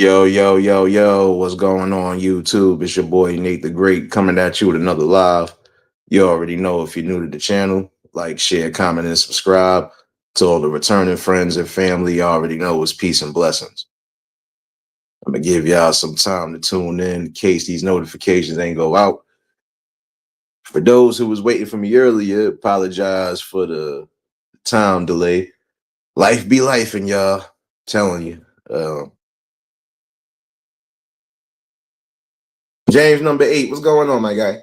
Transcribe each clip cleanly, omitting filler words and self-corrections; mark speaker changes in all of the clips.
Speaker 1: Yo, yo, yo, yo, what's going on YouTube? It's your boy Nate the Great coming at you with another live. You already know if you're new to the channel, like, share, comment, and subscribe. To all the returning friends and family, you already know it's peace and blessings. I'm gonna give y'all some time to tune in case these notifications ain't go out. For those who was waiting for me earlier, apologize for the time delay. Life be life, and y'all telling you. James number 8, what's going on, my guy?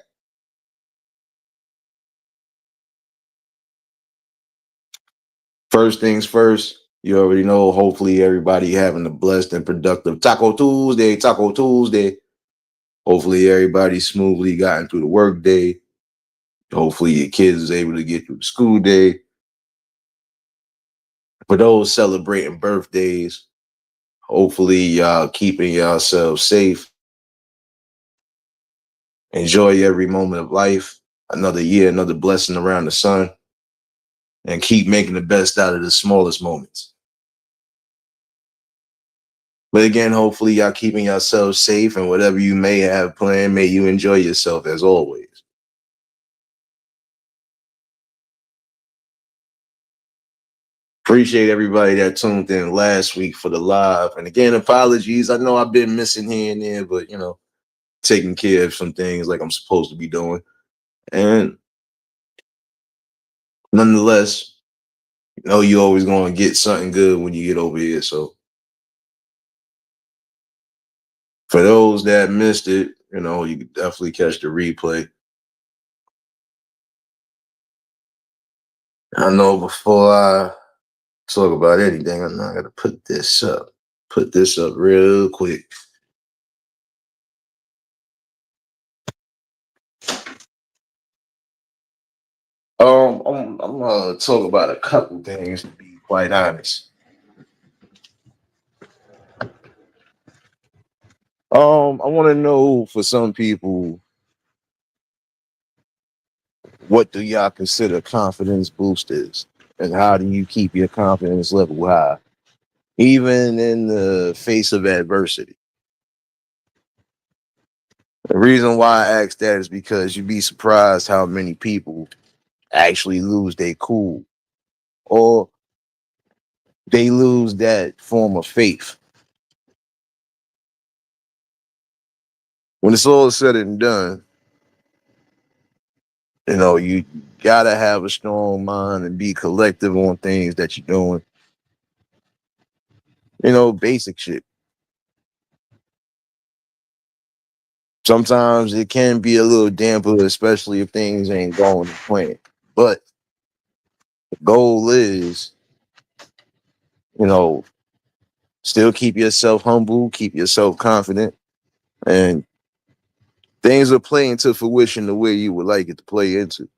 Speaker 1: First things first, you already know. Hopefully, everybody having a blessed and productive Taco Tuesday. Taco Tuesday. Hopefully, everybody smoothly gotten through the work day. Hopefully, your kids is able to get through the school day. For those celebrating birthdays, hopefully, y'all keeping yourselves safe. Enjoy every moment of life. Another year, another blessing around the sun, and keep making the best out of the smallest moments. But again, hopefully y'all keeping yourselves safe, and whatever you may have planned, may you enjoy yourself as always. Appreciate everybody that tuned in last week for the live. And again, apologies. I know I've been missing here and there, but taking care of some things like I'm supposed to be doing. And nonetheless, you're always going to get something good when you get over here. So for those that missed it, you can definitely catch the replay. I know before I talk about anything, I'm not gonna put this up. Put this up real quick. I'm gonna talk about a couple things to be quite honest. I want to know for some people, what do y'all consider confidence boosters, and how do you keep your confidence level high, even in the face of adversity? The reason why I ask that is because you'd be surprised how many people actually lose their cool, or they lose that form of faith. When it's all said and done, you gotta have a strong mind and be collective on things that you're doing. Basic shit. Sometimes it can be a little damper, especially if things ain't going to plan. But the goal is, you know, still keep yourself humble, keep yourself confident, and things will play into fruition the way you would like it to play into.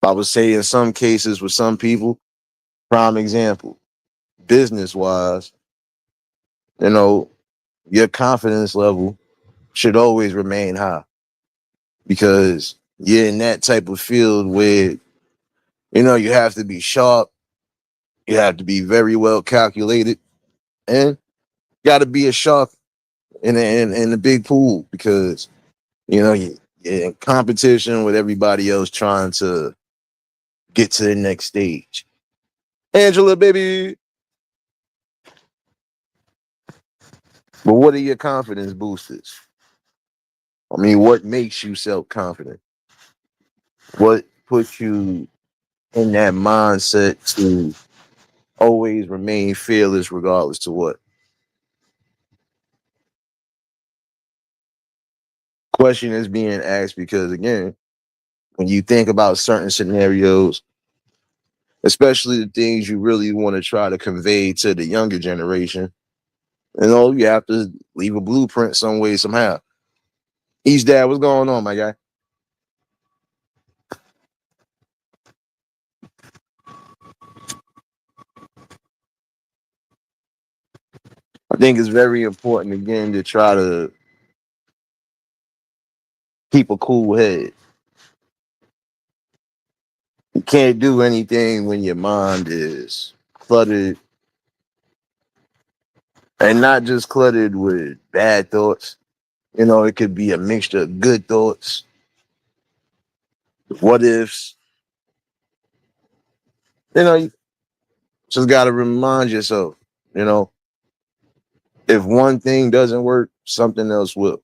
Speaker 1: I would say in some cases with some people, prime example, business wise, you know, your confidence level should always remain high, because you're in that type of field where, you have to be sharp, you have to be very well calculated, and got to be a shark in the big pool, because, you're in competition with everybody else trying to get to the next stage. Angela, baby. But what are your confidence boosters? I mean, what makes you self-confident? What puts you in that mindset to always remain fearless regardless to what? Question is being asked because, again, when you think about certain scenarios, especially the things you really want to try to convey to the younger generation, you have to leave a blueprint some way, somehow. East Dad, what's going on, my guy? I think it's very important, again, to try to keep a cool head. can't do anything when your mind is cluttered, and not just cluttered with bad thoughts. You know, it could be a mixture of good thoughts, what ifs. You know, you just got to remind yourself, you know, if one thing doesn't work, something else will.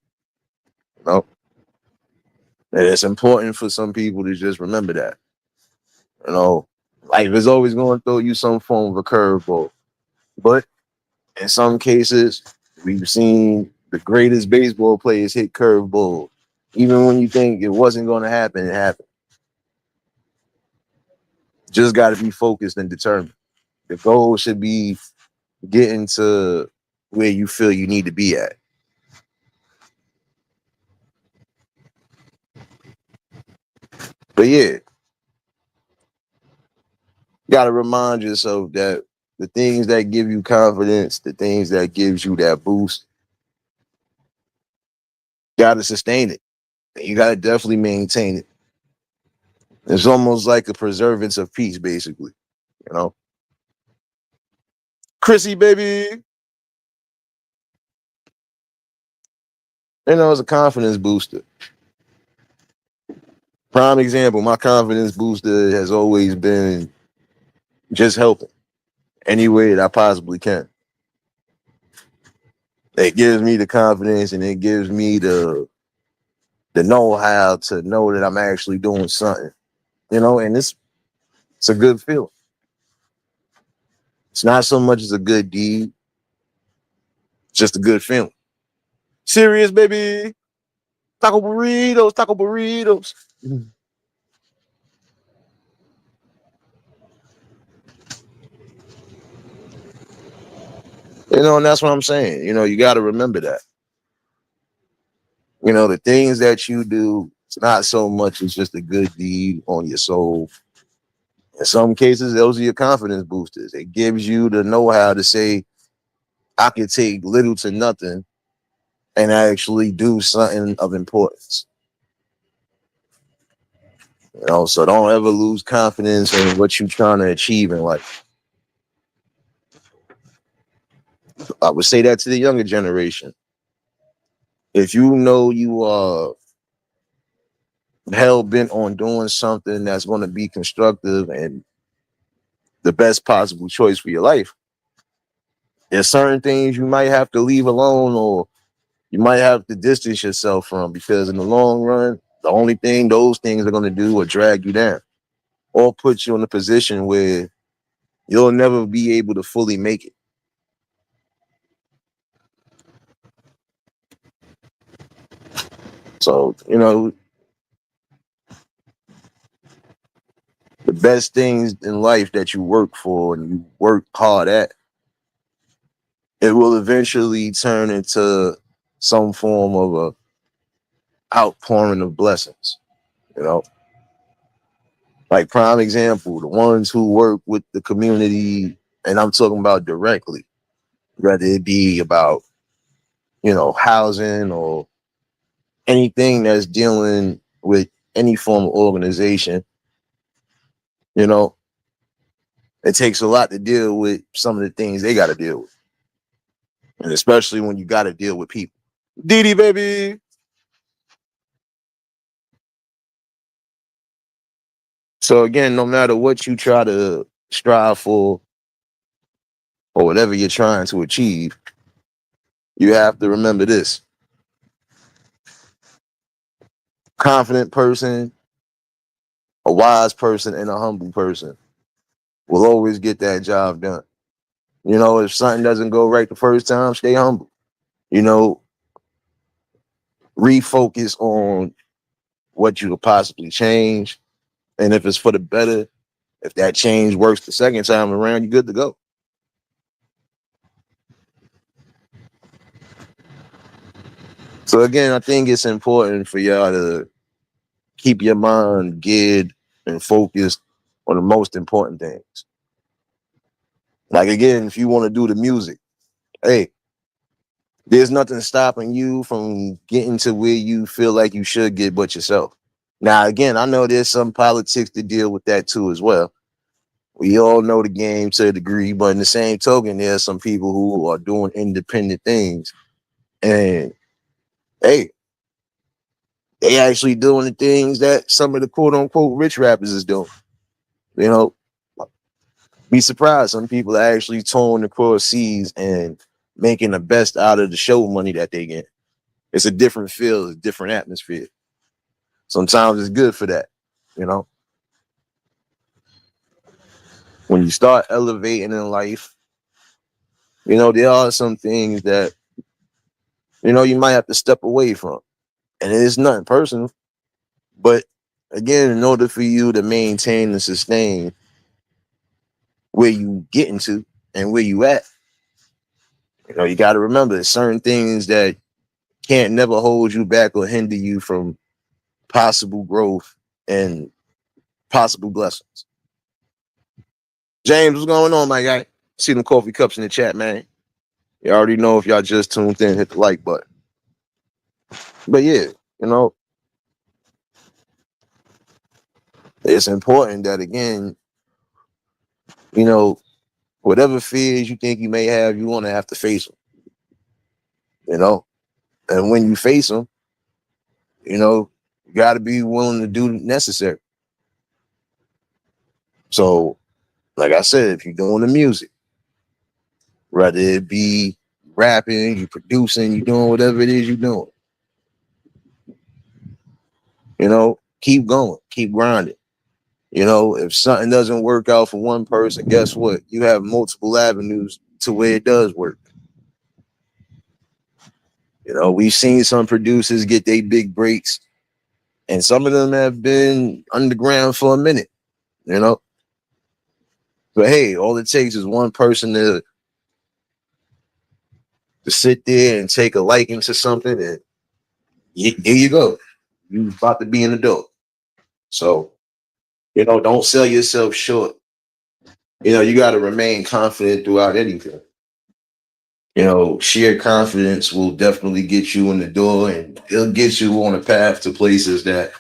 Speaker 1: You know, and it's important for some people to just remember that. You know, life is always going to throw you some form of a curveball. But in some cases, we've seen the greatest baseball players hit curveball. Even when you think it wasn't going to happen, it happened. Just got to be focused and determined. The goal should be getting to where you feel you need to be at. But yeah, got to remind yourself that the things that give you confidence, the things that gives you that boost, got to sustain it. You got to definitely maintain it. It's almost like a preservance of peace, basically. You know, Chrissy, baby. You know, it's a confidence booster. Prime example, my confidence booster has always been just helping any way that I possibly can. It gives me the confidence and it gives me the know-how to know that I'm actually doing something. You know, and it's a good feeling. It's not so much as a good deed, it's just a good feeling. Serious, baby. Taco burritos, taco burritos. You know, and that's what I'm saying. You know, you got to remember that. You know, the things that you do, it's not so much as just a good deed on your soul. In some cases, those are your confidence boosters. It gives you the know-how to say, I can take little to nothing and actually do something of importance. You know, so don't ever lose confidence in what you're trying to achieve in life. I would say that to the younger generation. If you know you are hell bent on doing something that's going to be constructive and the best possible choice for your life, there's certain things you might have to leave alone or you might have to distance yourself from because in the long run, the only thing those things are going to do are drag you down or put you in a position where you'll never be able to fully make it. So, you know, the best things in life that you work for and you work hard at, it will eventually turn into some form of a outpouring of blessings. You know, like prime example, the ones who work with the community, and I'm talking about directly, whether it be about, you know, housing or anything that's dealing with any form of organization, you know, it takes a lot to deal with some of the things they got to deal with. And especially when you got to deal with people. Didi, baby. So again, no matter what you try to strive for or whatever you're trying to achieve, you have to remember this. Confident person, a wise person, and a humble person will always get that job done. You know, if something doesn't go right the first time, stay humble. You know, refocus on what you could possibly change. And if it's for the better, if that change works the second time around, you're good to go. So again, I think it's important for y'all to keep your mind geared and focused on the most important things. Like again, if you want to do the music, hey, there's nothing stopping you from getting to where you feel like you should get but yourself. Now, again, I know there's some politics to deal with that too as well. We all know the game to a degree, but in the same token, there's some people who are doing independent things, and hey, they actually doing the things that some of the quote unquote rich rappers is doing. You know, be surprised. Some people are actually towing across seas and making the best out of the show money that they get. It's a different feel, a different atmosphere. Sometimes it's good for that. You know, when you start elevating in life, there are some things that, you might have to step away from. And it's nothing personal. But again, in order for you to maintain and sustain where you getting to and where you at, you got to remember there's certain things that can't never hold you back or hinder you from possible growth and possible blessings. James, what's going on, my guy? See them coffee cups in the chat, man. You already know if y'all just tuned in, hit the like button. But yeah, you know, it's important that again, you know, whatever fears you think you may have, you want to have to face them, you know. And when you face them, you got to be willing to do the necessary. So, like I said, if you're doing the music, whether it be rapping, you producing, you doing whatever it is you're doing, keep going, keep grinding. If something doesn't work out for one person, guess what? You have multiple avenues to where it does work. We've seen some producers get their big breaks, and some of them have been underground for a minute, you know. But hey, all it takes is one person to sit there and take a liking to something, and here you go. You about to be an adult. So, don't sell yourself short. You got to remain confident throughout anything. Sheer confidence will definitely get you in the door, and it'll get you on a path to places that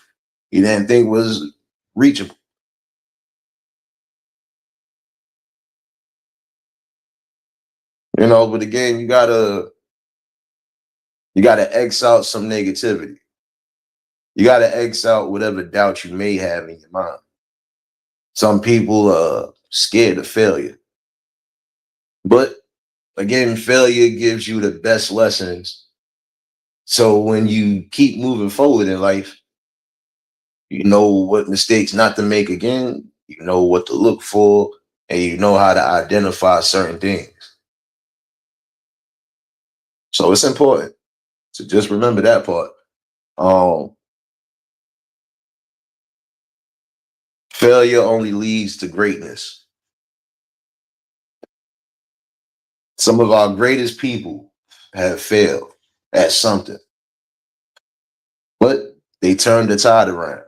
Speaker 1: you didn't think was reachable. But again, you gotta X out some negativity. You gotta X out whatever doubt you may have in your mind. Some people are scared of failure. But again, failure gives you the best lessons. So when you keep moving forward in life, you know what mistakes not to make again, you know what to look for, and you know how to identify certain things. So it's important to just remember that part. Um, Failure only leads to greatness. Some of our greatest people have failed at something, but they turned the tide around.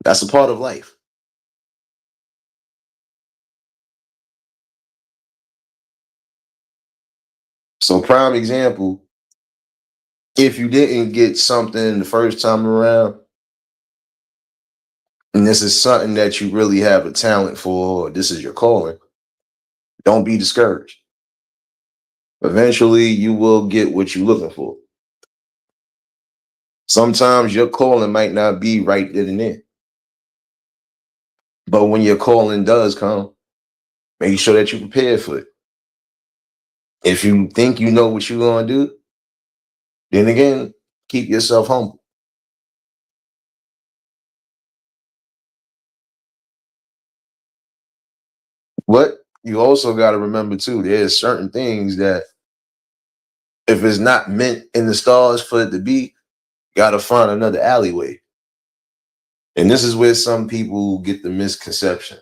Speaker 1: That's a part of life. So, prime example, if you didn't get something the first time around, and this is something that you really have a talent for, or this is your calling, don't be discouraged. Eventually, you will get what you're looking for. Sometimes your calling might not be right then and there, but when your calling does come, make sure that you're prepared for it. If you think you know what you're going to do, then again, keep yourself humble. But you also got to remember too, there's certain things that if it's not meant in the stars for it to be, got to find another alleyway. And this is where some people get the misconception.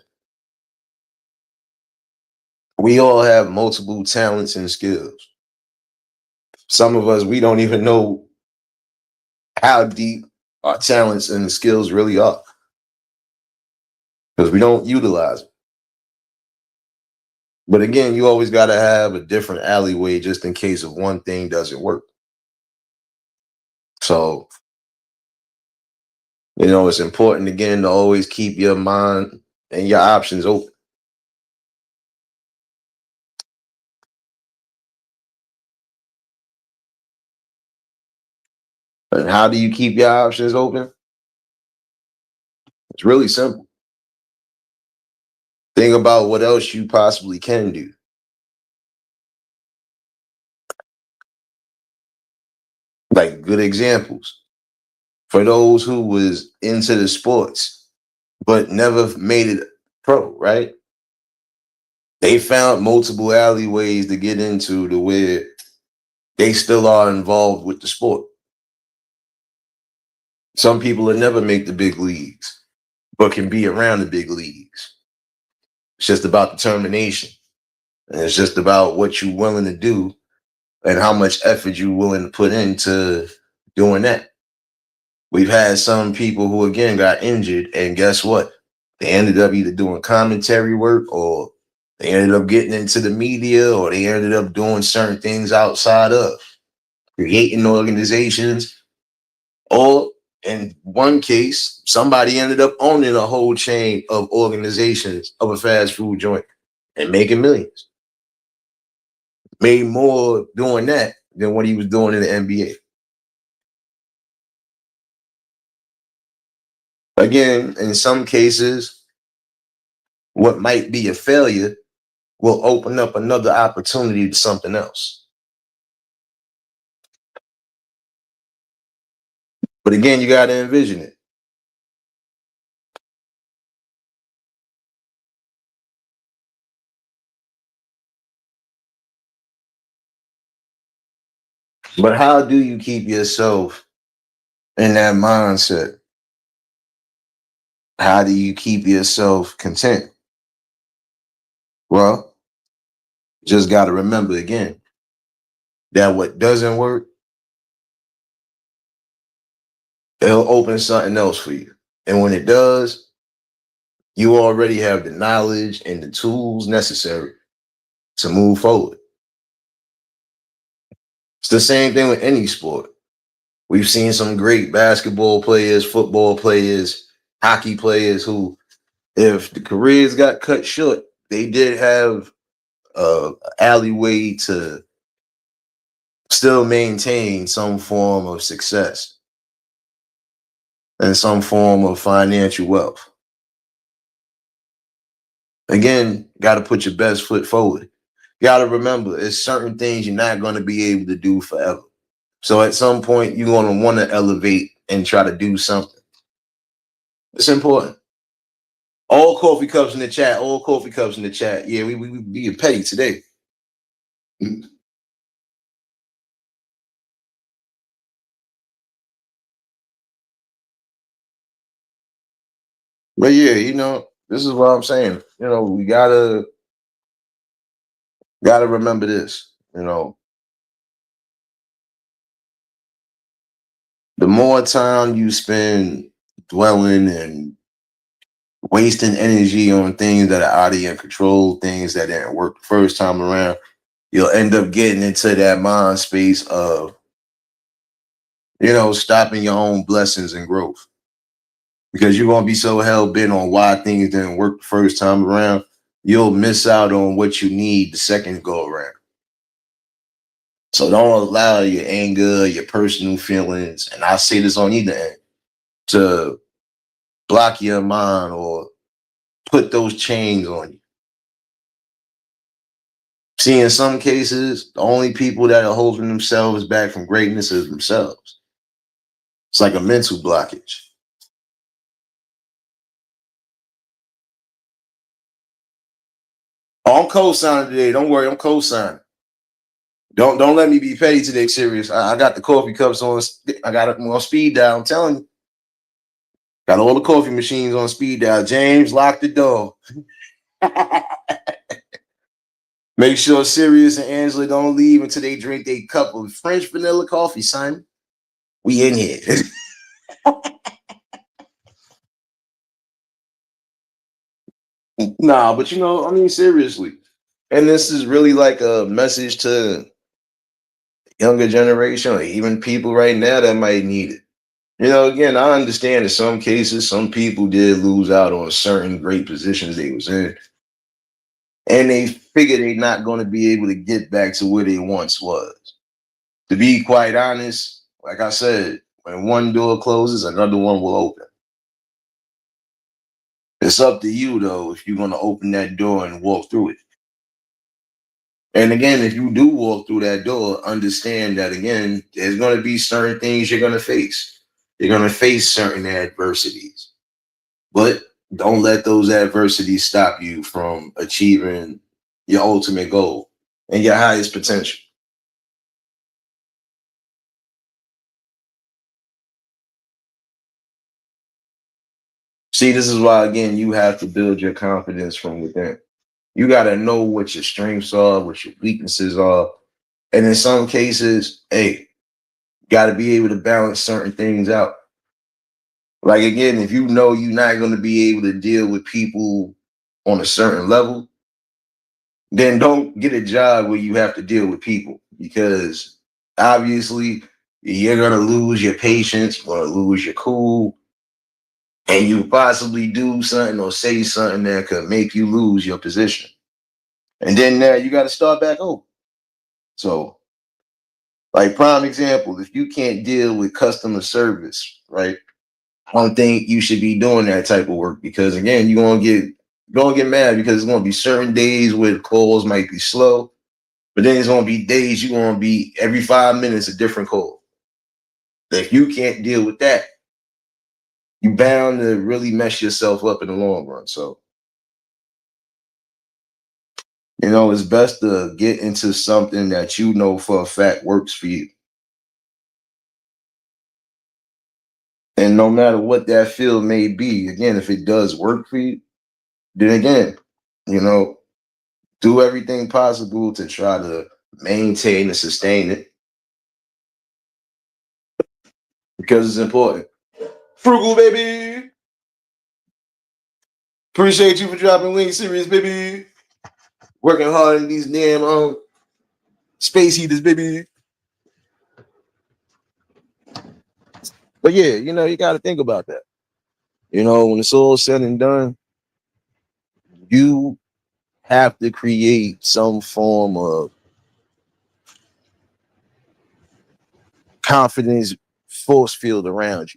Speaker 1: We all have multiple talents and skills. Some of us, we don't even know how deep our talents and skills really are because we don't utilize it. But again, you always got to have a different alleyway just in case if one thing doesn't work. So You know, it's important again to always keep your mind and your options open. And how do you keep your options open? It's really simple. Think about what else you possibly can do. Like good examples for those who was into the sports but never made it pro, right? They found multiple alleyways to get into to where they still are involved with the sport. Some people will never make the big leagues, but can be around the big leagues. It's just about determination. And it's just about what you're willing to do and how much effort you're willing to put into doing that. We've had some people who, again, got injured, and guess what? They ended up either doing commentary work, or they ended up getting into the media, or they ended up doing certain things outside of creating organizations. Or in one case, somebody ended up owning a whole chain of organizations of a fast food joint and making millions. Made more doing that than what he was doing in the NBA. Again, in some cases, what might be a failure will open up another opportunity to something else. But again, you got to envision it. But how do you keep yourself in that mindset? How do you keep yourself content? Well, just got to remember again that what doesn't work, it'll open something else for you. And when it does, you already have the knowledge and the tools necessary to move forward. It's the same thing with any sport. We've seen some great basketball players, football players, hockey players who, if the careers got cut short, they did have a alleyway to still maintain some form of success and some form of financial wealth. Again, got to put your best foot forward. Got to remember, it's certain things you're not going to be able to do forever. So at some point, you're going to want to elevate and try to do something. It's important. All coffee cups in the chat. All coffee cups in the chat. Yeah, we being petty today. But yeah, this is what I'm saying. We gotta remember this. The more time you spend dwelling and wasting energy on things that are out of your control, things that didn't work the first time around, you'll end up getting into that mind space of, stopping your own blessings and growth. Because you're going to be so hell-bent on why things didn't work the first time around, you'll miss out on what you need the second go around. So don't allow your anger, your personal feelings, and I say this on either end, to block your mind or put those chains on you. See, in some cases, the only people that are holding themselves back from greatness is themselves. It's like a mental blockage. Oh, I'm co-signing today. Don't worry, I'm co-signing. Don't let me be petty today, serious. I got the coffee cups on. I got it on speed dial. I'm telling you. Got all the coffee machines on speed dial. James, lock the door. Make sure Sirius and Angela don't leave until they drink their cup of French vanilla coffee, son. We in here. Nah, but seriously. And this is really like a message to younger generation or even people right now that might need it. Again, I understand in some cases, some people did lose out on certain great positions they was in, and they figure they're not going to be able to get back to where they once was. To be quite honest, like I said, when one door closes, another one will open. It's up to you though if you're going to open that door and walk through it. And again, if you do walk through that door, understand that again, there's going to be certain things you're going to face. You're going to face certain adversities, but don't let those adversities stop you from achieving your ultimate goal and your highest potential. See, this is why, again, you have to build your confidence from within. You got to know what your strengths are, what your weaknesses are. And in some cases, hey, got to be able to balance certain things out. Like, again, if you know you're not going to be able to deal with people on a certain level, then don't get a job where you have to deal with people because obviously you're going to lose your patience, you're going to lose your cool, and you possibly do something or say something that could make you lose your position. And then now you got to start back over. So, like, prime example, if you can't deal with customer service, right? I don't think you should be doing that type of work because again, you're gonna get mad because it's gonna be certain days where the calls might be slow, but then it's gonna be days you're gonna be every 5 minutes a different call. If you can't deal with that, you're bound to really mess yourself up in the long run. So, it's best to get into something that you know for a fact works for you. And no matter what that field may be, again, if it does work for you, then again, you know, do everything possible to try to maintain and sustain it because it's important. Frugal, baby. Appreciate you for dropping Wing Series, baby. Working hard in these damn space heaters, baby. But yeah, you got to think about that. When it's all said and done, you have to create some form of confidence force field around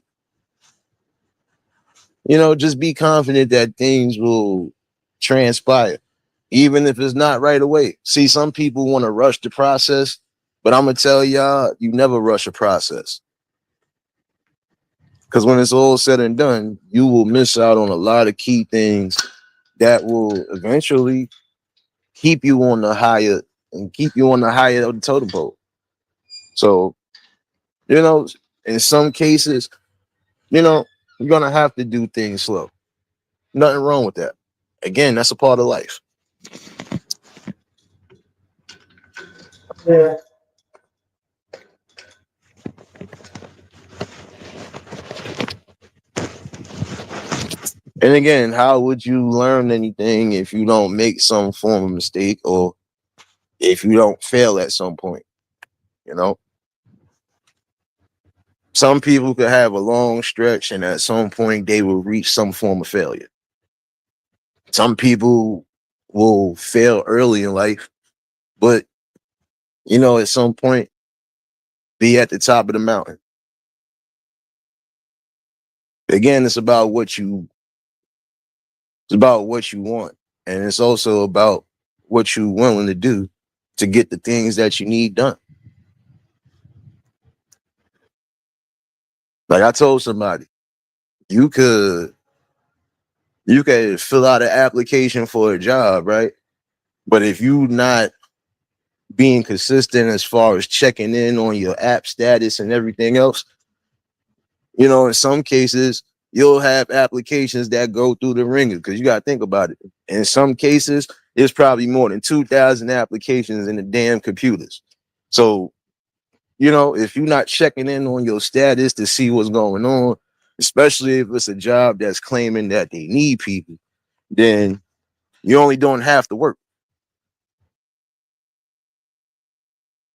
Speaker 1: you. Just be confident that things will transpire, even if it's not right away. See, some people want to rush the process, but I'm gonna tell y'all, you never rush a process. Because when it's all said and done, you will miss out on a lot of key things that will eventually keep you on the higher and keep you on the higher of the totem pole. So, you know, in some cases, you're gonna have to do things slow. Nothing wrong with that. Again, that's a part of life. Yeah. And again, how would you learn anything if you don't make some form of mistake or if you don't fail at some point? You know, some people could have a long stretch and at some point they will reach some form of failure. Some people will fail early in life, but at some point be at the top of the mountain. Again, it's about what you want. And it's also about what you're willing to do to get the things that you need done. Like I told somebody, you could you could fill out an application for a job, right? But if you not being consistent as far as checking in on your app status and everything else, in some cases you'll have applications that go through the ringer because you got to think about it. In some cases, there's probably more than 2,000 applications in the damn computers. So, if you're not checking in on your status to see what's going on, especially if it's a job that's claiming that they need people, then you're only doing half the work.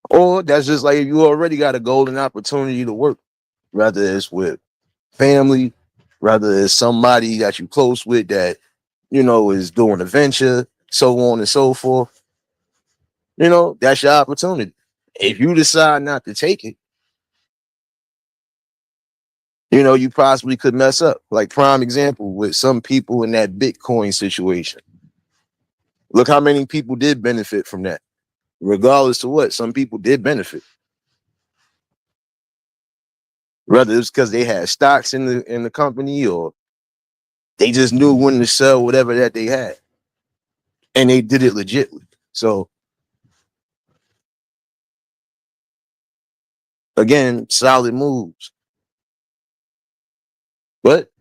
Speaker 1: Or that's just like if you already got a golden opportunity to work, whether it's with family, whether it's somebody that you close with that, is doing a venture, so on and so forth. That's your opportunity. If you decide not to take it, you possibly could mess up. Like prime example with some people in that Bitcoin situation. Look how many people did benefit from that. Regardless to what, some people did benefit. Whether it's because they had stocks in the company or they just knew when to sell whatever that they had. And they did it legitly. So again, solid moves. But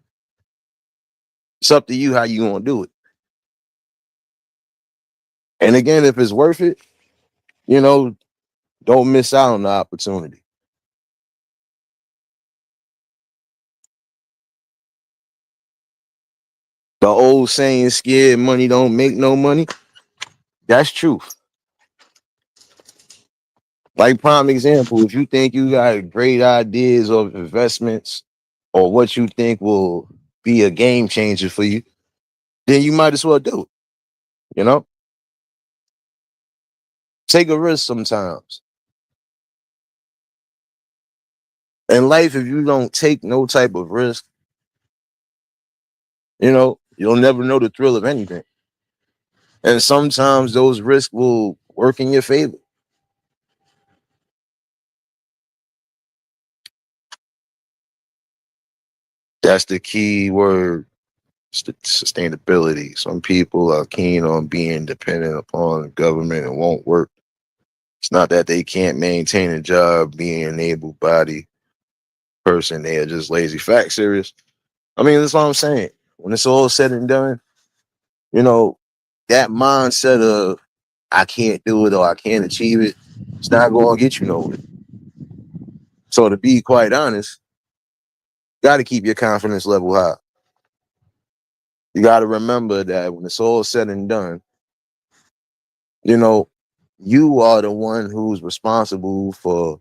Speaker 1: it's up to you how you gonna do it. And again, if it's worth it, you know, don't miss out on the opportunity. The old saying, scared money don't make no money. That's truth. Like prime example, if you think you got great ideas of investments or what you think will be a game changer for you, then you might as well do it. You know, take a risk sometimes. In life, if you don't take no type of risk, you'll never know the thrill of anything. And sometimes those risks will work in your favor. That's the key word, sustainability. Some people are keen on being dependent upon the government and won't work. It's not that they can't maintain a job, being an able bodied person. They are just lazy. Fact serious. I mean, that's what I'm saying. When it's all said and done, you know, that mindset of I can't do it or I can't achieve it, it's not going to get you nowhere. So to be quite honest, you got to keep your confidence level high. You got to remember that when it's all said and done, you know, you are the one who's responsible for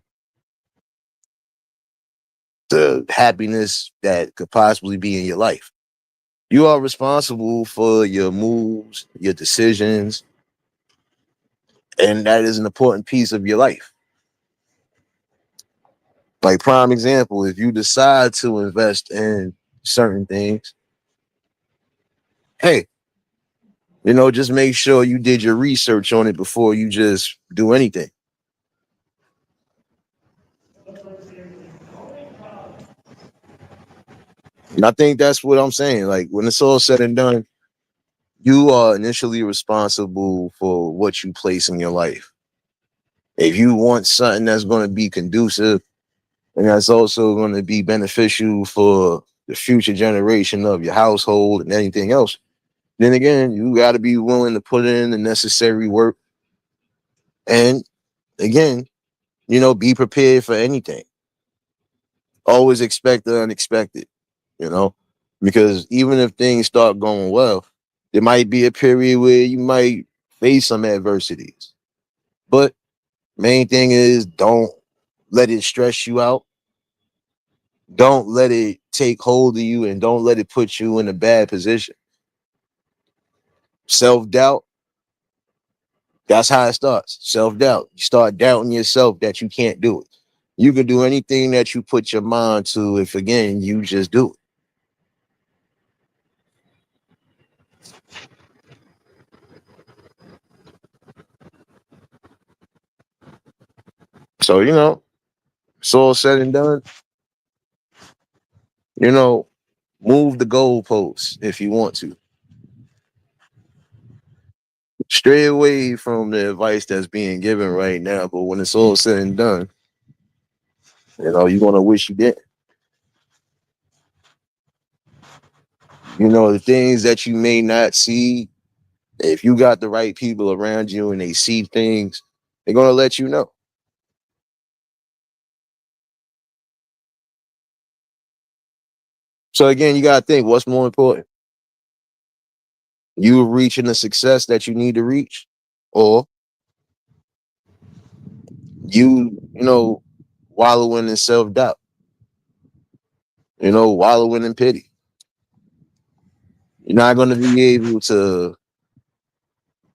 Speaker 1: the happiness that could possibly be in your life. You are responsible for your moves, your decisions, and that is an important piece of your life. Like prime example, if you decide to invest in certain things, hey, just make sure you did your research on it before you just do anything. And I think that's what I'm saying. Like when it's all said and done, you are initially responsible for what you place in your life. If you want something that's going to be conducive and that's also going to be beneficial for the future generation of your household and anything else, then again, you got to be willing to put in the necessary work. And again, be prepared for anything. Always expect the unexpected, you know, because even if things start going well, there might be a period where you might face some adversities. But main thing is don't let it stress you out. Don't let it take hold of you and don't let it put you in a bad position. Self doubt, that's how it starts. Self doubt. You start doubting yourself that you can't do it. You can do anything that you put your mind to if, again, you just do it. So, it's all said and done. You know, move the goalposts if you want to. Stray away from the advice that's being given right now. But when it's all said and done, you're going to wish you did. The things that you may not see, if you got the right people around you and they see things, they're going to let you know. So again, you got to think what's more important. You reaching the success that you need to reach, or you wallowing in self-doubt. wallowing in pity. You're not going to be able to,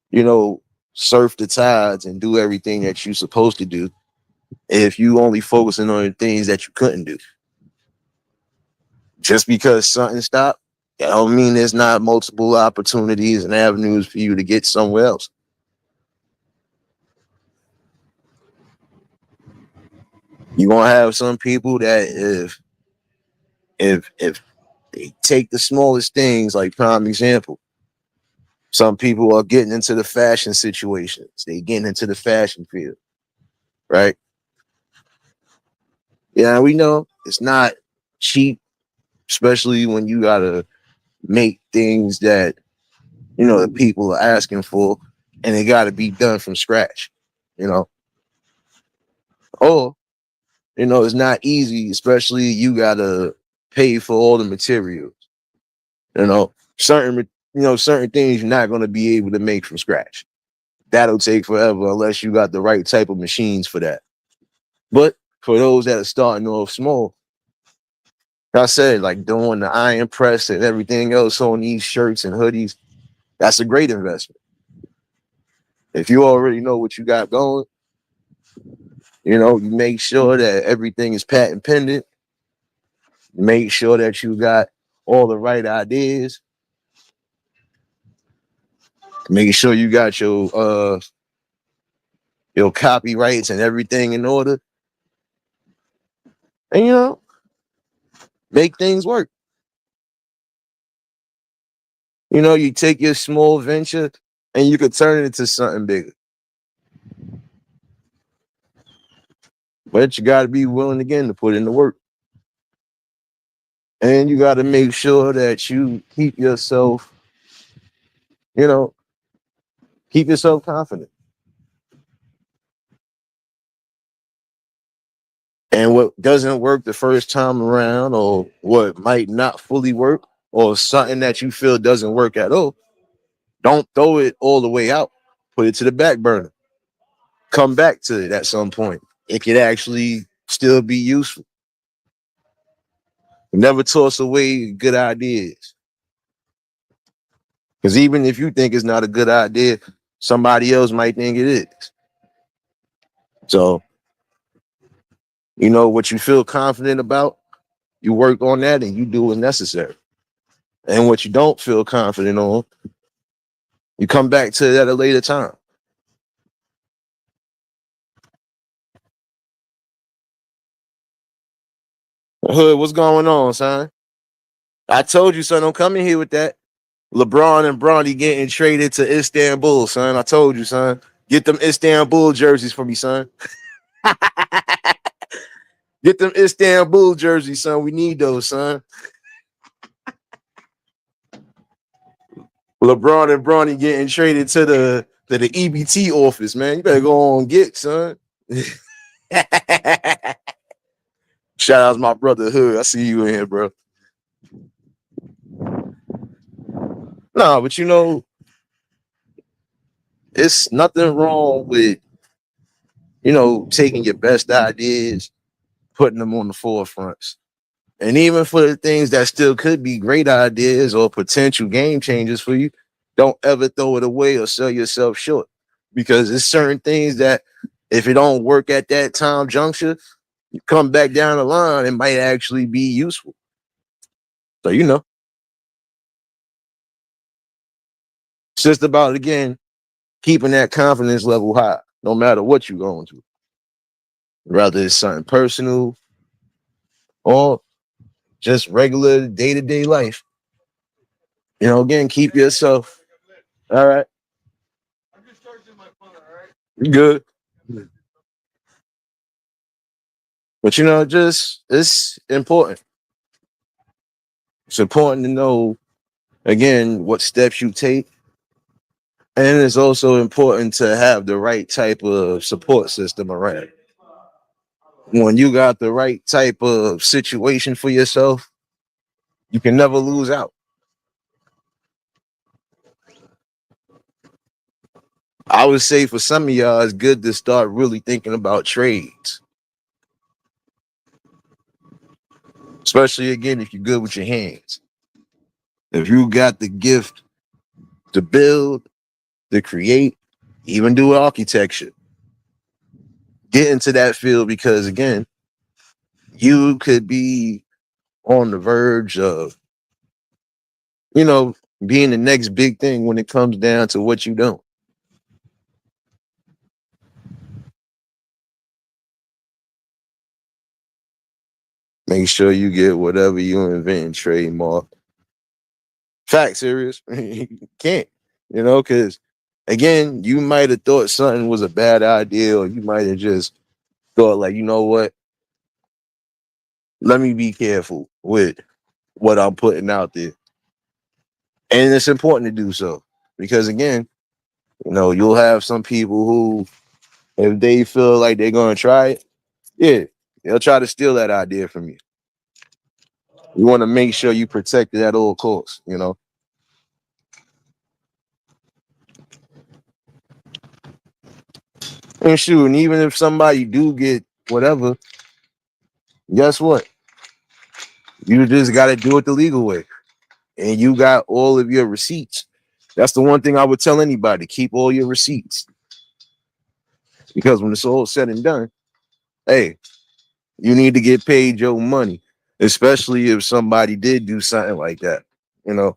Speaker 1: you know, surf the tides and do everything that you're supposed to do if you only focusing on the things that you couldn't do. Just because something stopped, that don't mean there's not multiple opportunities and avenues for you to get somewhere else. You're gonna have some people that if they take the smallest things, like prime example, some people are getting into the fashion situations. They getting into the fashion field, right? Yeah, we know it's not cheap, especially when you gotta make things that the people are asking for, and it gotta be done from scratch, you know. Or, it's not easy, especially you gotta pay for all the materials. Certain things you're not gonna be able to make from scratch. That'll take forever unless you got the right type of machines for that. But for those that are starting off small, like I said, like doing the iron press and everything else on these shirts and hoodies, that's a great investment. If you already know what you got going, you make sure that everything is patent pending, make sure that you got all the right ideas, making sure you got your copyrights and everything in order, and make things work. You take your small venture and you could turn it into something bigger. But you got to be willing again to put in the work. And you got to make sure that you you know, keep yourself confident. And what doesn't work the first time around, or what might not fully work, or something that you feel doesn't work at all, don't throw it all the way out. Put it to the back burner. Come back to it at some point. It could actually still be useful. Never toss away good ideas. Because even if you think it's not a good idea, somebody else might think it is. So, what you feel confident about, you work on that and you do what's necessary. And what you don't feel confident on, you come back to it at a later time. Hood, what's going on, son? I told you, son, don't come in here with that. LeBron and Bronny getting traded to Istanbul, son. I told you, son. Get them Istanbul jerseys for me, son. Get them Istanbul jerseys, son. We need those, son. LeBron and Bronny getting traded to the EBT office, man. You better go on and get, son. Shout out to my brother Hood. I see you in here, bro. Nah, but it's nothing wrong with, taking your best ideas, putting them on the forefronts. And even for the things that still could be great ideas or potential game changers for you, don't ever throw it away or sell yourself short. Because there's certain things that if it don't work at that time juncture, you come back down the line, it might actually be useful. So it's just about, again, keeping that confidence level high, no matter what you're going to. Whether it's something personal or just regular day-to-day life. Again, keep yourself. All right. You good. But just it's important. It's important to know, again, what steps you take. And it's also important to have the right type of support system around. When you got the right type of situation for yourself, you can never lose out. I would say for some of y'all, it's good to start really thinking about trades. especially again if you're good with your hands. If you got the gift to build, to create, even do architecture, get into that field because again, you could be on the verge of, you know, being the next big thing when it comes down to what you don't. Make sure you get whatever you invent trademark. Fact, serious. You can't, because again, you might have thought something was a bad idea, or you might have just thought, like, you know what? Let me be careful with what I'm putting out there. And it's important to do so because, again, you'll have some people who, if they feel like they're going to try it, yeah, they'll try to steal that idea from you. You want to make sure you protect it at all costs. And shoot, and even if somebody do get whatever, guess what? You just got to do it the legal way. And you got all of your receipts. That's the one thing I would tell anybody: keep all your receipts. Because when it's all said and done, hey, you need to get paid your money, especially if somebody did do something like that. You know,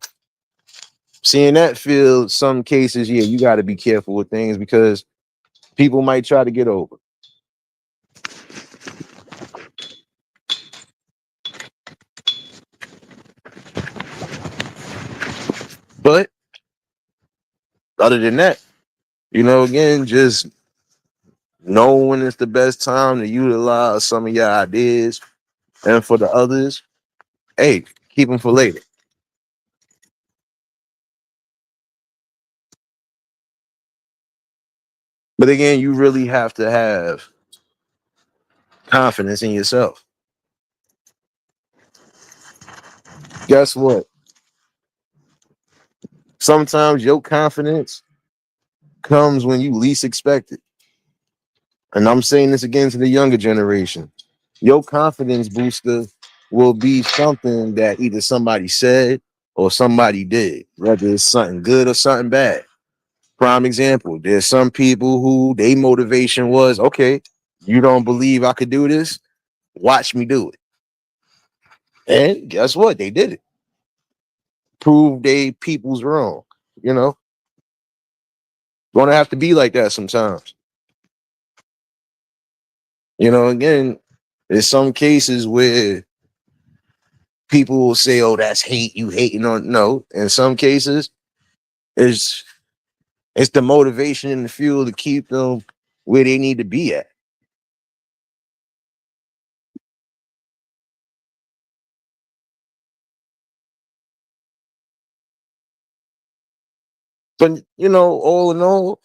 Speaker 1: seeing that field, some cases, yeah, you got to be careful with things because people might try to get over. But other than that, again, just know when it's the best time to utilize some of your ideas. And for the others, hey, keep them for later. But again, you really have to have confidence in yourself. Guess what? Sometimes your confidence comes when you least expect it. And I'm saying this again to the younger generation. Your confidence booster will be something that either somebody said or somebody did, whether it's something good or something bad. Prime example, there's some people who their motivation was, okay, you don't believe I could do this? Watch me do it. And guess what? They did it. Prove they people's wrong. You know, gonna have to be like that sometimes. Again, there's some cases where people will say, "Oh, that's hate. You hating on." No, in some cases, it's it's the motivation and the fuel to keep them where they need to be at. But all in all,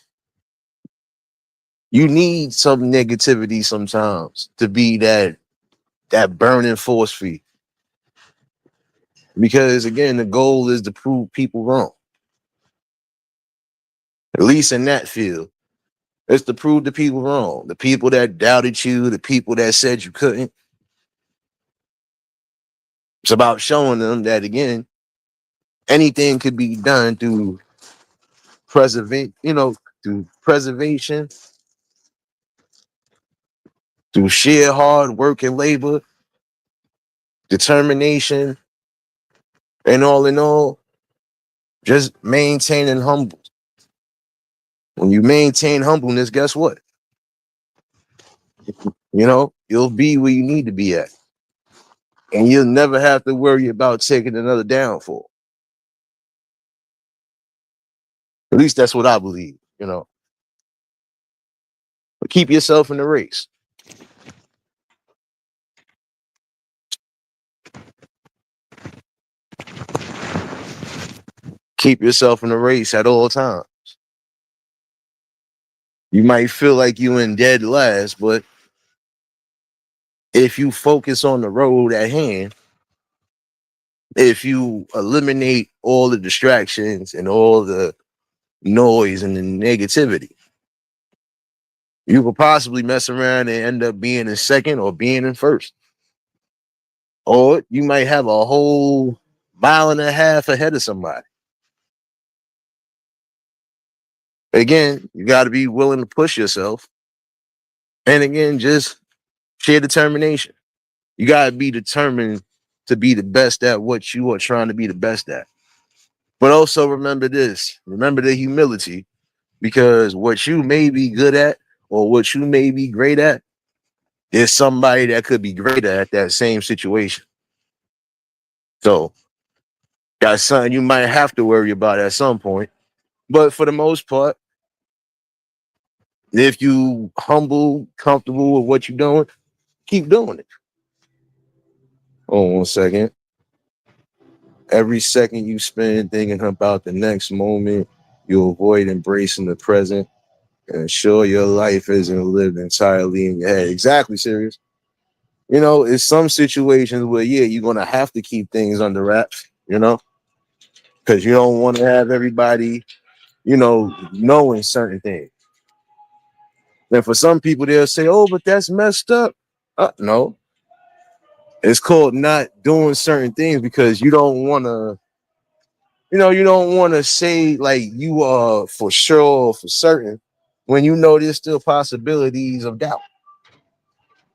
Speaker 1: you need some negativity sometimes to be that burning force for you. Because again, the goal is to prove people wrong. At least in that field, it's to prove the people wrong. The people that doubted you, the people that said you couldn't. It's about showing them that again, anything could be done through preservation, through sheer hard work and labor, determination, and all in all, just maintaining humble. When you maintain humbleness, guess what? You'll be where you need to be at. And you'll never have to worry about taking another downfall. At least that's what I believe. But keep yourself in the race. Keep yourself in the race at all times. You might feel like you in dead last, but if you focus on the road at hand, if you eliminate all the distractions and all the noise and the negativity, you could possibly mess around and end up being in second or being in first or you might have a whole mile and a half ahead of somebody. Again, you got to be willing to push yourself. And again, just sheer determination. You got to be determined to be the best at what you are trying to be the best at. But also remember this, remember the humility, because what you may be good at or what you may be great at, there's somebody that could be greater at that same situation. So that's something you might have to worry about at some point. But for the most part, if you humble, comfortable with what you're doing, keep doing it. Hold on 1 second. Every second you spend thinking about the next moment, you avoid embracing the present and ensure your life isn't lived entirely in your head. Exactly, serious. You know, it's some situations where, yeah, you're going to have to keep things under wraps, you know, because you don't want to have everybody, knowing certain things. And for some people, they'll say, oh, but that's messed up. No, it's called not doing certain things because you don't want to, you don't want to say like you are for sure or for certain when you know there's still possibilities of doubt.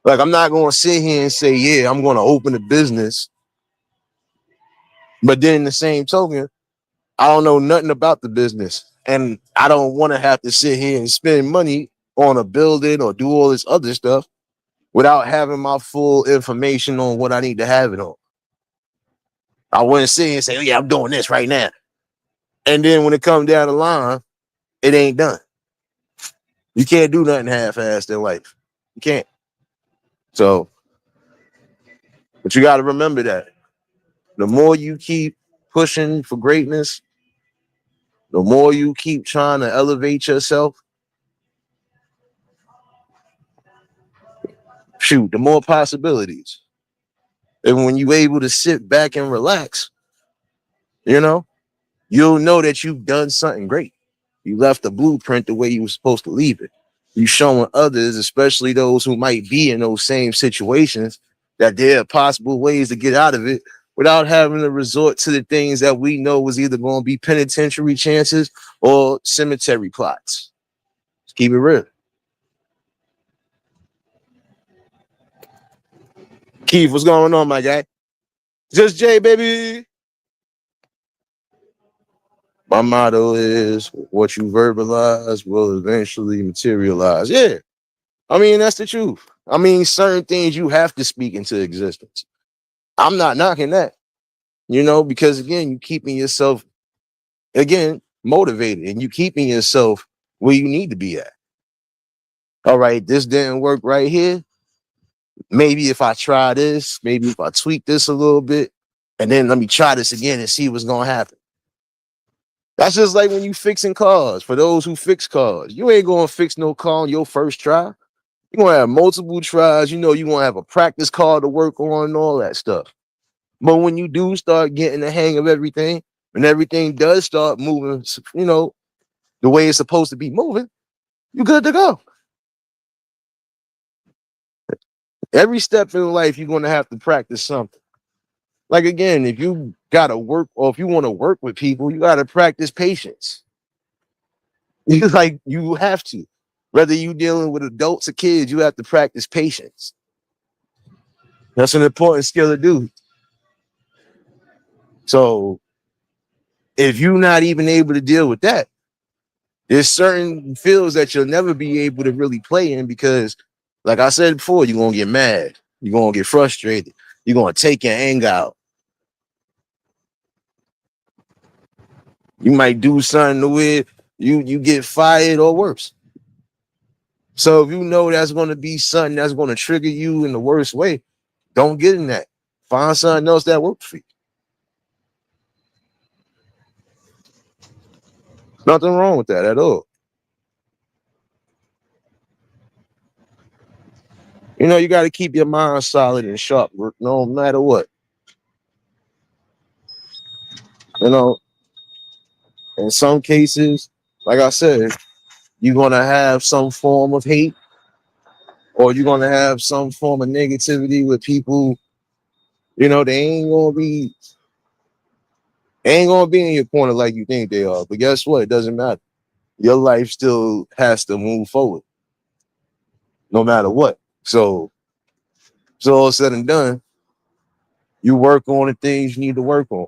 Speaker 1: Like, I'm not going to sit here and say, yeah, I'm going to open a business. But then in the same token, I don't know nothing about the business. And I don't want to have to sit here and spend money on a building or do all this other stuff without having my full information on what I need to have it on. I wouldn't sit here and say, oh, yeah, I'm doing this right now. And then when it comes down the line, it ain't done. You can't do nothing half-assed in life. You can't. So, but you got to remember that the more you keep pushing for greatness, the more you keep trying to elevate yourself, shoot, the more possibilities. And when you're able to sit back and relax, you'll know that you've done something great. You left the blueprint the way you were supposed to leave it. You showing others, especially those who might be in those same situations, that there are possible ways to get out of it without having to resort to the things that we know was either going to be penitentiary chances or cemetery plots. Let's keep it real. Keith, what's going on, my guy? Just Jay, baby. My motto is what you verbalize will eventually materialize. Yeah. I mean, that's the truth. I mean, certain things you have to speak into existence. I'm not knocking that, because again, you keeping yourself, again, motivated and you keeping yourself where you need to be at. All right, this didn't work right here. Maybe if I try this, maybe if I tweak this a little bit, and then let me try this again and see what's going to happen. That's just like when you fixing cars. For those who fix cars, you ain't going to fix no car on your first try. You're going to have multiple tries. You're going to have a practice car to work on and all that stuff. But when you do start getting the hang of everything, and everything does start moving, the way it's supposed to be moving, you're good to go. Every step in life, you're going to have to practice something. Like, again, if you got to work or if you want to work with people, you got to practice patience. You have to. Whether you dealing with adults or kids, you have to practice patience. That's an important skill to do. So if you're not even able to deal with that, there's certain fields that you'll never be able to really play in because, like I said before, you're going to get mad. You're going to get frustrated. You're going to take your anger out. You might do something to where you get fired or worse. So if you know that's going to be something that's going to trigger you in the worst way, don't get in that. Find something else that works for you. Nothing wrong with that at all. You got to keep your mind solid and sharp, no matter what. In some cases, like I said, you're going to have some form of hate or you're going to have some form of negativity with people You know, they ain't gonna be in your corner like you think they are. But guess what? It doesn't matter. Your life still has to move forward, no matter what. So all said and done, you work on the things you need to work on.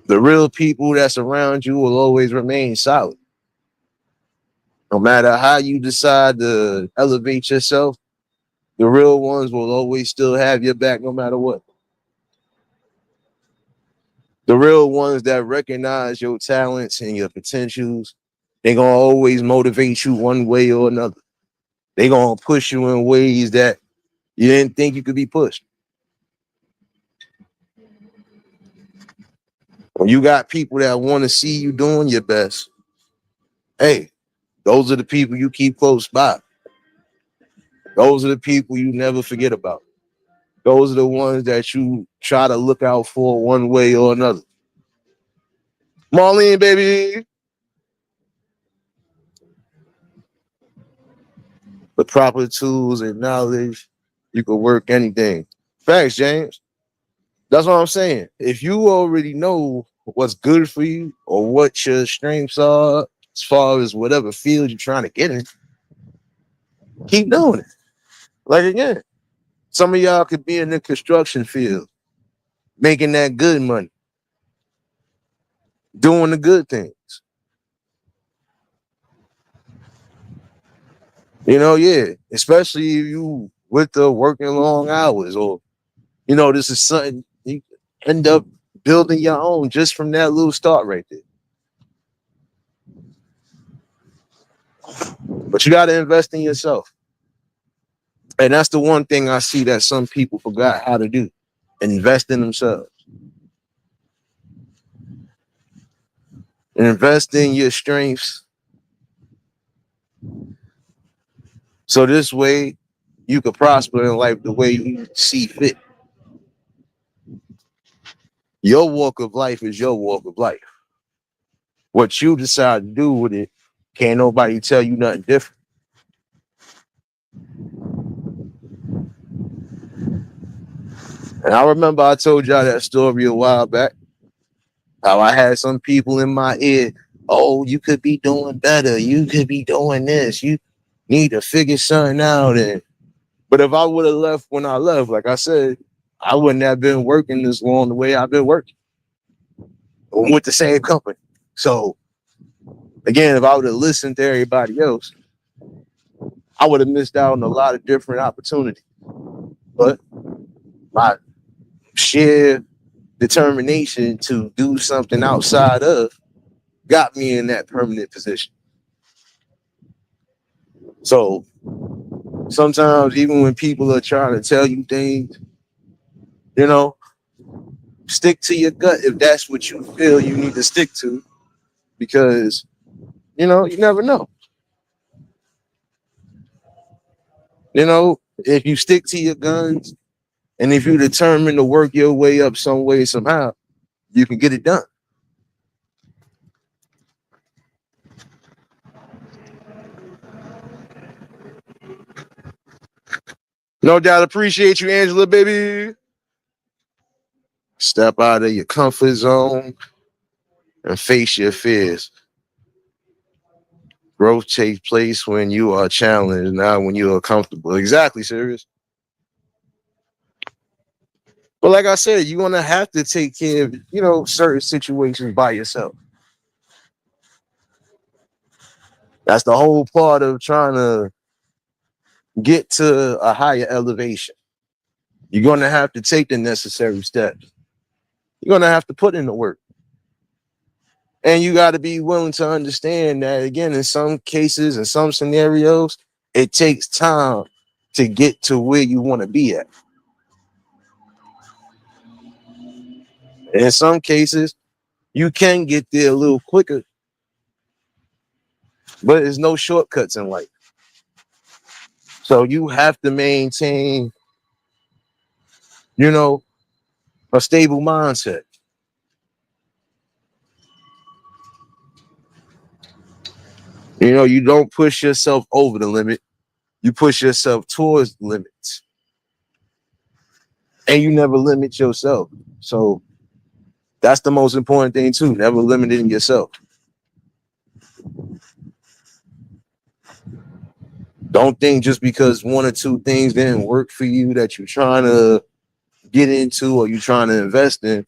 Speaker 1: The real people that's around you will always remain solid. No matter how you decide to elevate yourself, the real ones will always still have your back no matter what. The real ones that recognize your talents and your potentials, they're gonna always motivate you one way or another. They're gonna push you in ways that you didn't think you could be pushed. When you got people that want to see you doing your best, hey, those are the people you keep close by. Those are the people you never forget about. Those are the ones that you try to look out for one way or another. Marlene, baby. The proper tools and knowledge, you can work anything. Facts, James. That's what I'm saying. If you already know what's good for you or what your strengths are, as far as whatever field you're trying to get in, keep doing it. Like again, some of y'all could be in the construction field, making that good money, doing the good things. You know, yeah. Especially if you with the working long hours, or this is something you end up building your own just from that little start right there. But you got to invest in yourself. And that's the one thing I see that some people forgot how to do. Invest in themselves. Invest in your strengths. So this way you could prosper in life the way you see fit. Your walk of life is your walk of life. What you decide to do with it, can't nobody tell you nothing different. And I remember I told y'all that story a while back. How I had some people in my ear, oh, you could be doing better. You could be doing this. You need to figure something out. But if I would have left when I left, like I said, I wouldn't have been working this long the way I've been working with the same company. So again, if I would have listened to everybody else, I would have missed out on a lot of different opportunities. But my sheer determination to do something outside of got me in that permanent position. So sometimes, even when people are trying to tell you things, you know, stick to your gut if that's what you feel you need to stick to, because you never know. If you stick to your guns and if you determine to work your way up some way somehow, you can get it done. No doubt, appreciate you, Angela, baby. Step out of your comfort zone and face your fears. Growth takes place when you are challenged, not when you are comfortable. Exactly, serious. But like I said, you're gonna have to take care of, certain situations by yourself. That's the whole part of trying to get to a higher elevation. You're gonna have to take the necessary steps. You're gonna have to put in the work. And you gotta be willing to understand that again, in some cases, in some scenarios, it takes time to get to where you want to be at. And in some cases, you can get there a little quicker, but there's no shortcuts in life. So you have to maintain, you know, a stable mindset. You don't push yourself over the limit. You push yourself towards the limits. and you never limit yourself. So that's the most important thing too. Never limiting yourself. Don't think just because one or two things didn't work for you that you're trying to get into or you're trying to invest in.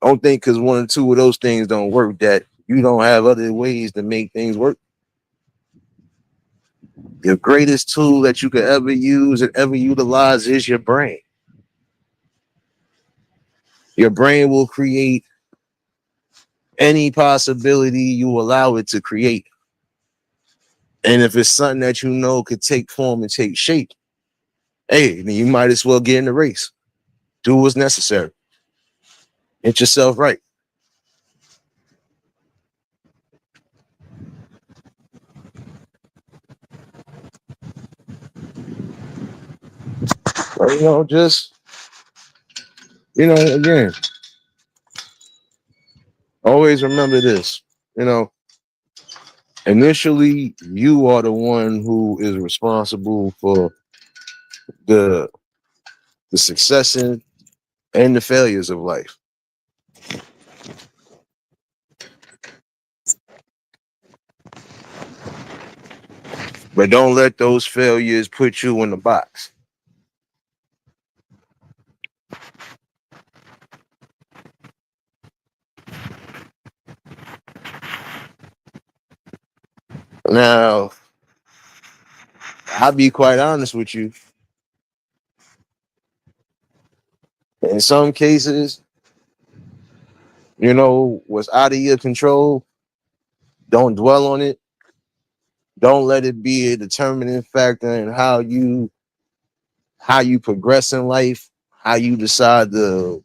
Speaker 1: Don't think because one or two of those things don't work that you don't have other ways to make things work. Your greatest tool that you could ever use and ever utilize is your brain. Your brain will create any possibility you allow it to create. And if it's something that you know could take form and take shape, hey, then you might as well get in the race. Do what's necessary. Get yourself right. Or, just, again, always remember this. You know, initially, you are the one who is responsible for the the success and the failures of life. But don't let those failures put you in the box. Now, I'll be quite honest with you. In some cases, what's out of your control, don't dwell on it. Don't let it be a determining factor in how you progress in life, how you decide to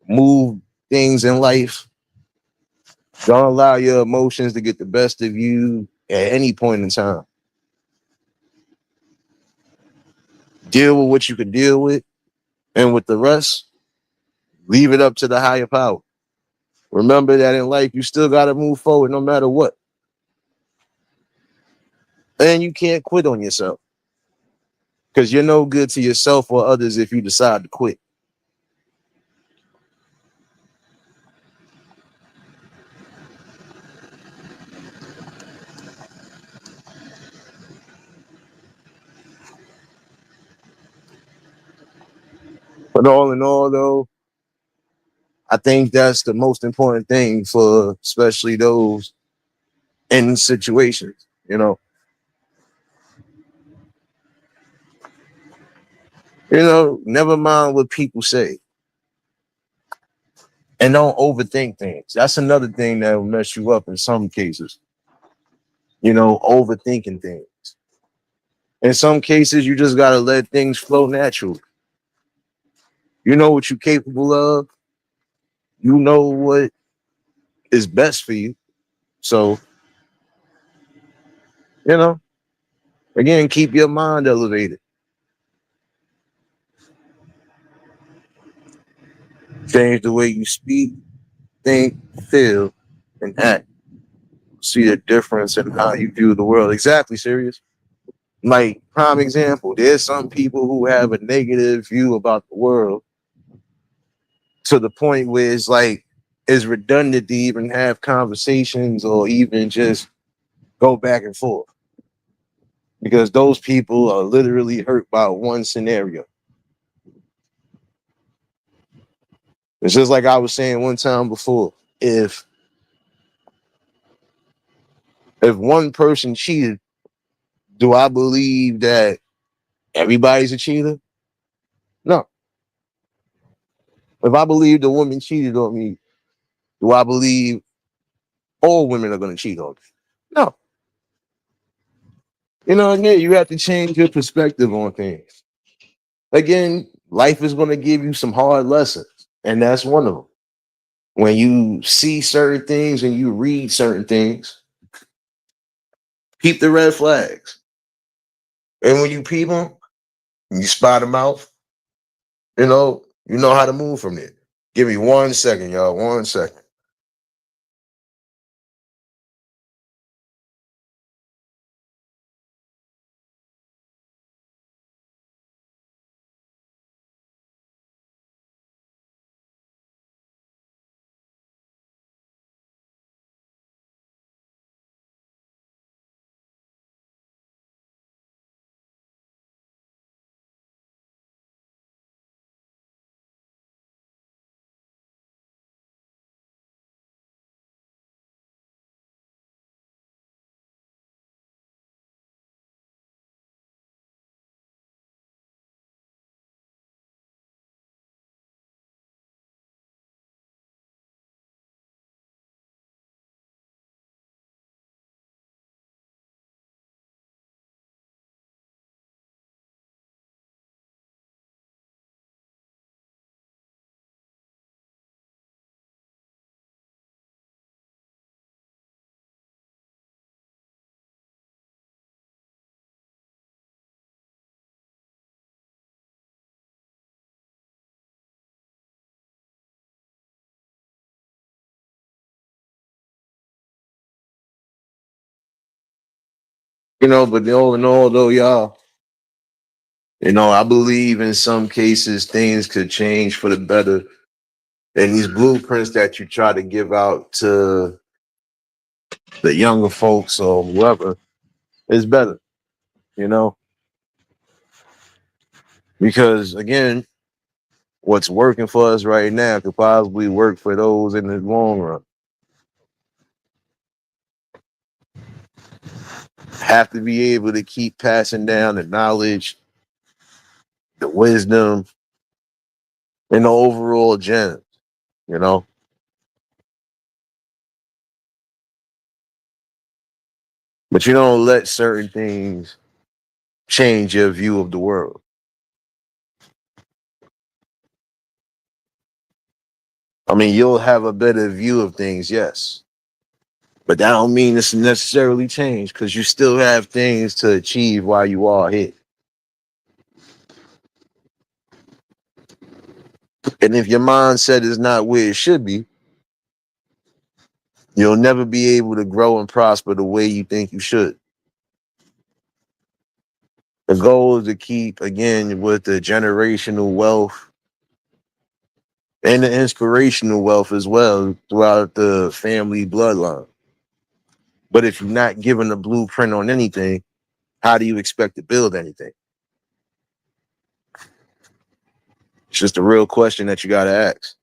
Speaker 1: move things in life. Don't allow your emotions to get the best of you at any point in time. Deal with what you can deal with, and with the rest, leave it up to the higher power. Remember that in life, you still got to move forward no matter what. And you can't quit on yourself because you're no good to yourself or others if you decide to quit. But all in all, though, I think that's the most important thing for especially those in situations. Never mind what people say and don't overthink things. That's another thing that will mess you up in some cases. Overthinking things. In some cases, you just gotta let things flow naturally. You know what you're capable of. You know what is best for you. So, you know, again, keep your mind elevated. Change the way you speak, think, feel, and act. See the difference in how you view the world. Exactly, serious. Like, prime example, there's some people who have a negative view about the world to the point where it's like it's redundant to even have conversations or even just go back and forth because those people are literally hurt by one scenario. It's just like I was saying one time before. If one person cheated, do I believe that everybody's a cheater? No. If I believe the woman cheated on me, do I believe all women are going to cheat on me? No. Again, you have to change your perspective on things. Again, life is going to give you some hard lessons, and that's one of them. When you see certain things and you read certain things, peep the red flags. And when you peep them, you spot them out, you know how to move from there. Give me 1 second, y'all. 1 second. But all in all, though, y'all, I believe in some cases things could change for the better. And these blueprints that you try to give out to the younger folks or whoever is better, you know, because again, what's working for us right now could possibly work for those in the long run. Have to be able to keep passing down the knowledge, the wisdom, and the overall gems, you know. But you don't let certain things change your view of the world. I mean, you'll have a better view of things, yes. But that don't mean it's necessarily changed because you still have things to achieve while you are here. And if your mindset is not where it should be, you'll never be able to grow and prosper the way you think you should. The goal is to keep, again, with the generational wealth and the inspirational wealth as well throughout the family bloodline. But if you're not given a blueprint on anything, how do you expect to build anything? It's just a real question that you got to ask.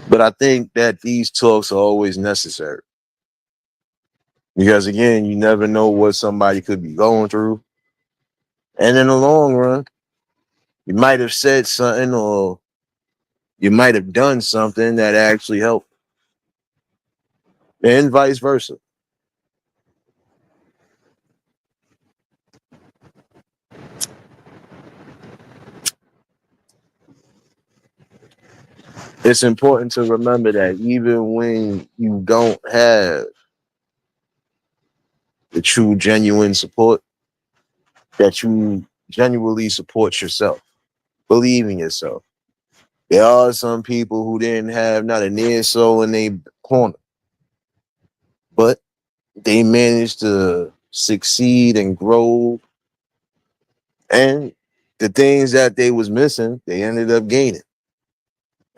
Speaker 1: But I think that these talks are always necessary because, again, you never know what somebody could be going through. And in the long run, you might have said something or you might have done something that actually helped, and vice versa. It's important to remember that even when you don't have the true, genuine support, that you genuinely support yourself, believe in yourself. There are some people who didn't have not a near soul in their corner, but they managed to succeed and grow, and the things that they was missing, they ended up gaining.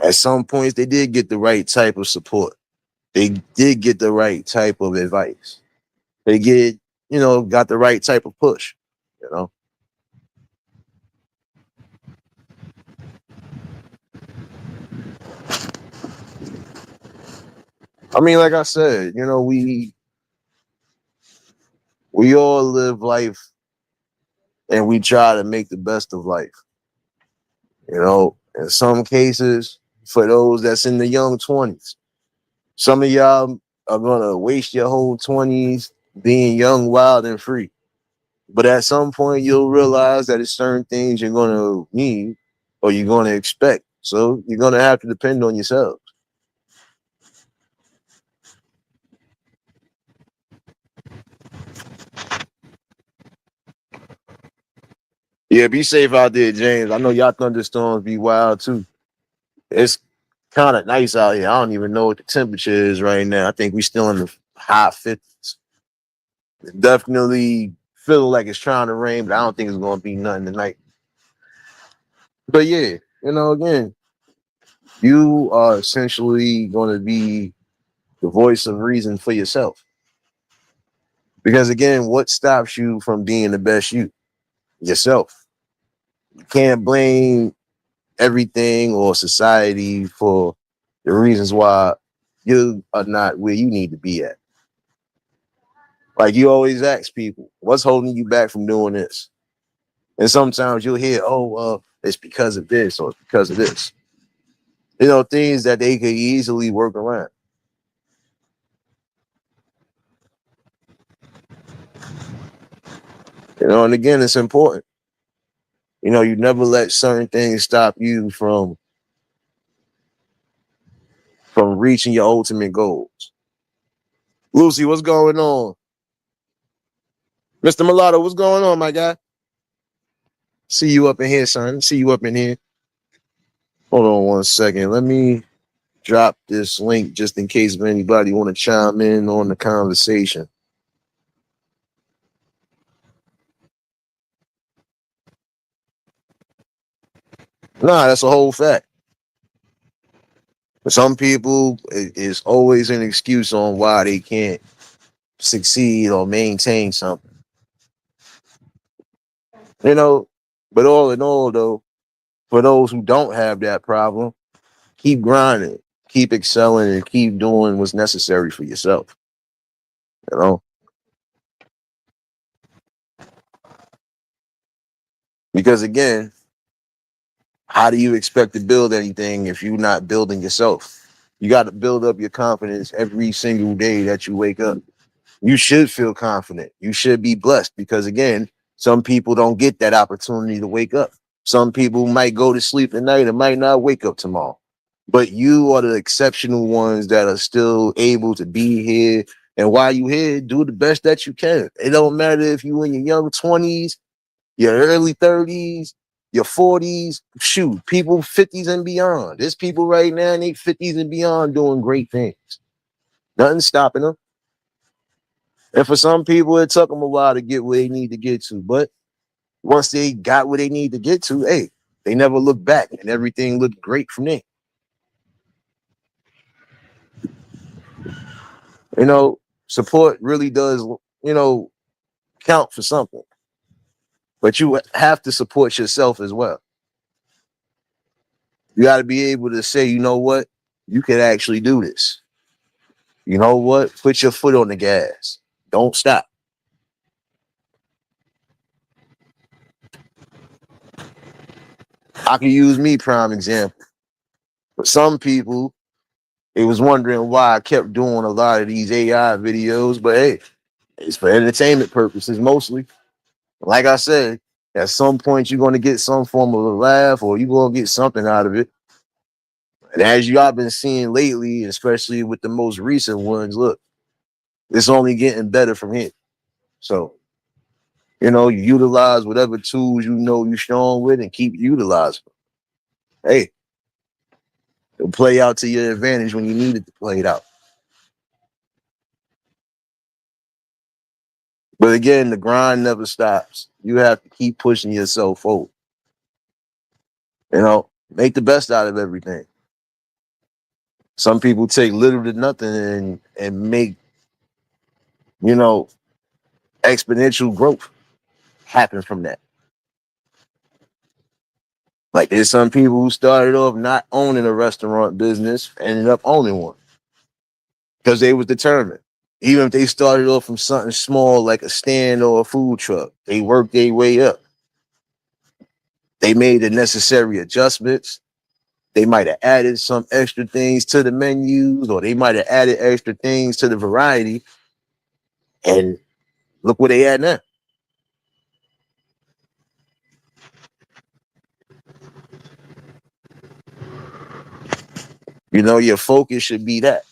Speaker 1: At some points, they did get the right type of support. They did get the right type of advice. They got the right type of push. You know, I mean, like I said, we all live life and we try to make the best of life. In some cases, for those that's in the young 20s, some of y'all are gonna waste your whole 20s being young, wild, and free. But at some point, you'll realize that it's certain things you're gonna need or you're gonna expect. So you're gonna have to depend on yourself. Yeah, be safe out there, James. I know y'all thunderstorms be wild too. It's kind of nice out here. I don't even know what the temperature is right now. I think we still in the high 50s. It definitely feel like it's trying to rain, but I don't think it's gonna be nothing tonight. But yeah, again, you are essentially gonna be the voice of reason for yourself. Because again, what stops you from being the best you? Yourself. You can't blame everything or society for the reasons why you are not where you need to be at. Like you always ask people, what's holding you back from doing this? And sometimes you'll hear, oh, it's because of this or it's because of this. Things that they could easily work around. And again, it's important. You never let certain things stop you from reaching your ultimate goals. Lucy, what's going on? Mr. Mulatto, what's going on, my guy? See you up in here, son. See you up in here. Hold on one second. Let me drop this link just in case if anybody want to chime in on the conversation. Nah, that's a whole fact. For some people, it's always an excuse on why they can't succeed or maintain something. You know, but all in all, though, for those who don't have that problem, keep grinding, keep excelling, and keep doing what's necessary for yourself. You know, because again, how do you expect to build anything if you're not building yourself? You got to build up your confidence every single day that you wake up. You should feel confident. You should be blessed because, again, some people don't get that opportunity to wake up. Some people might go to sleep at night and might not wake up tomorrow. But you are the exceptional ones that are still able to be here. And while you here, do the best that you can. It don't matter if you in your young 20s, your early 30s, your 40s. Shoot, people 50s and beyond. There's people right now in their 50s and beyond doing great things. Nothing stopping them. And for some people, it took them a while to get where they need to get to. But once they got where they need to get to, hey, they never looked back and everything looked great from there. You know, support really does, count for something. But you have to support yourself as well. You got to be able to say, you know what? You can actually do this. You know what? Put your foot on the gas. Don't stop. I can use me prime example. For some people, they was wondering why I kept doing a lot of these AI videos, but hey, it's for entertainment purposes mostly. Like I said, at some point you're going to get some form of a laugh or you're going to get something out of it. And as y'all been seeing lately, especially with the most recent ones, look, it's only getting better from here. So, you utilize whatever tools you know you're strong with and keep utilizing. Hey, it'll play out to your advantage when you need it to play it out. But again, the grind never stops. You have to keep pushing yourself forward. Make the best out of everything. Some people take little to nothing and make, you know, exponential growth happen from that. Like there's some people who started off not owning a restaurant business, ended up owning one because they was determined. Even if they started off from something small like a stand or a food truck, they worked their way up. They made the necessary adjustments. They might have added some extra things to the menus, or they might have added extra things to the variety. And look where they at now. Your focus should be that.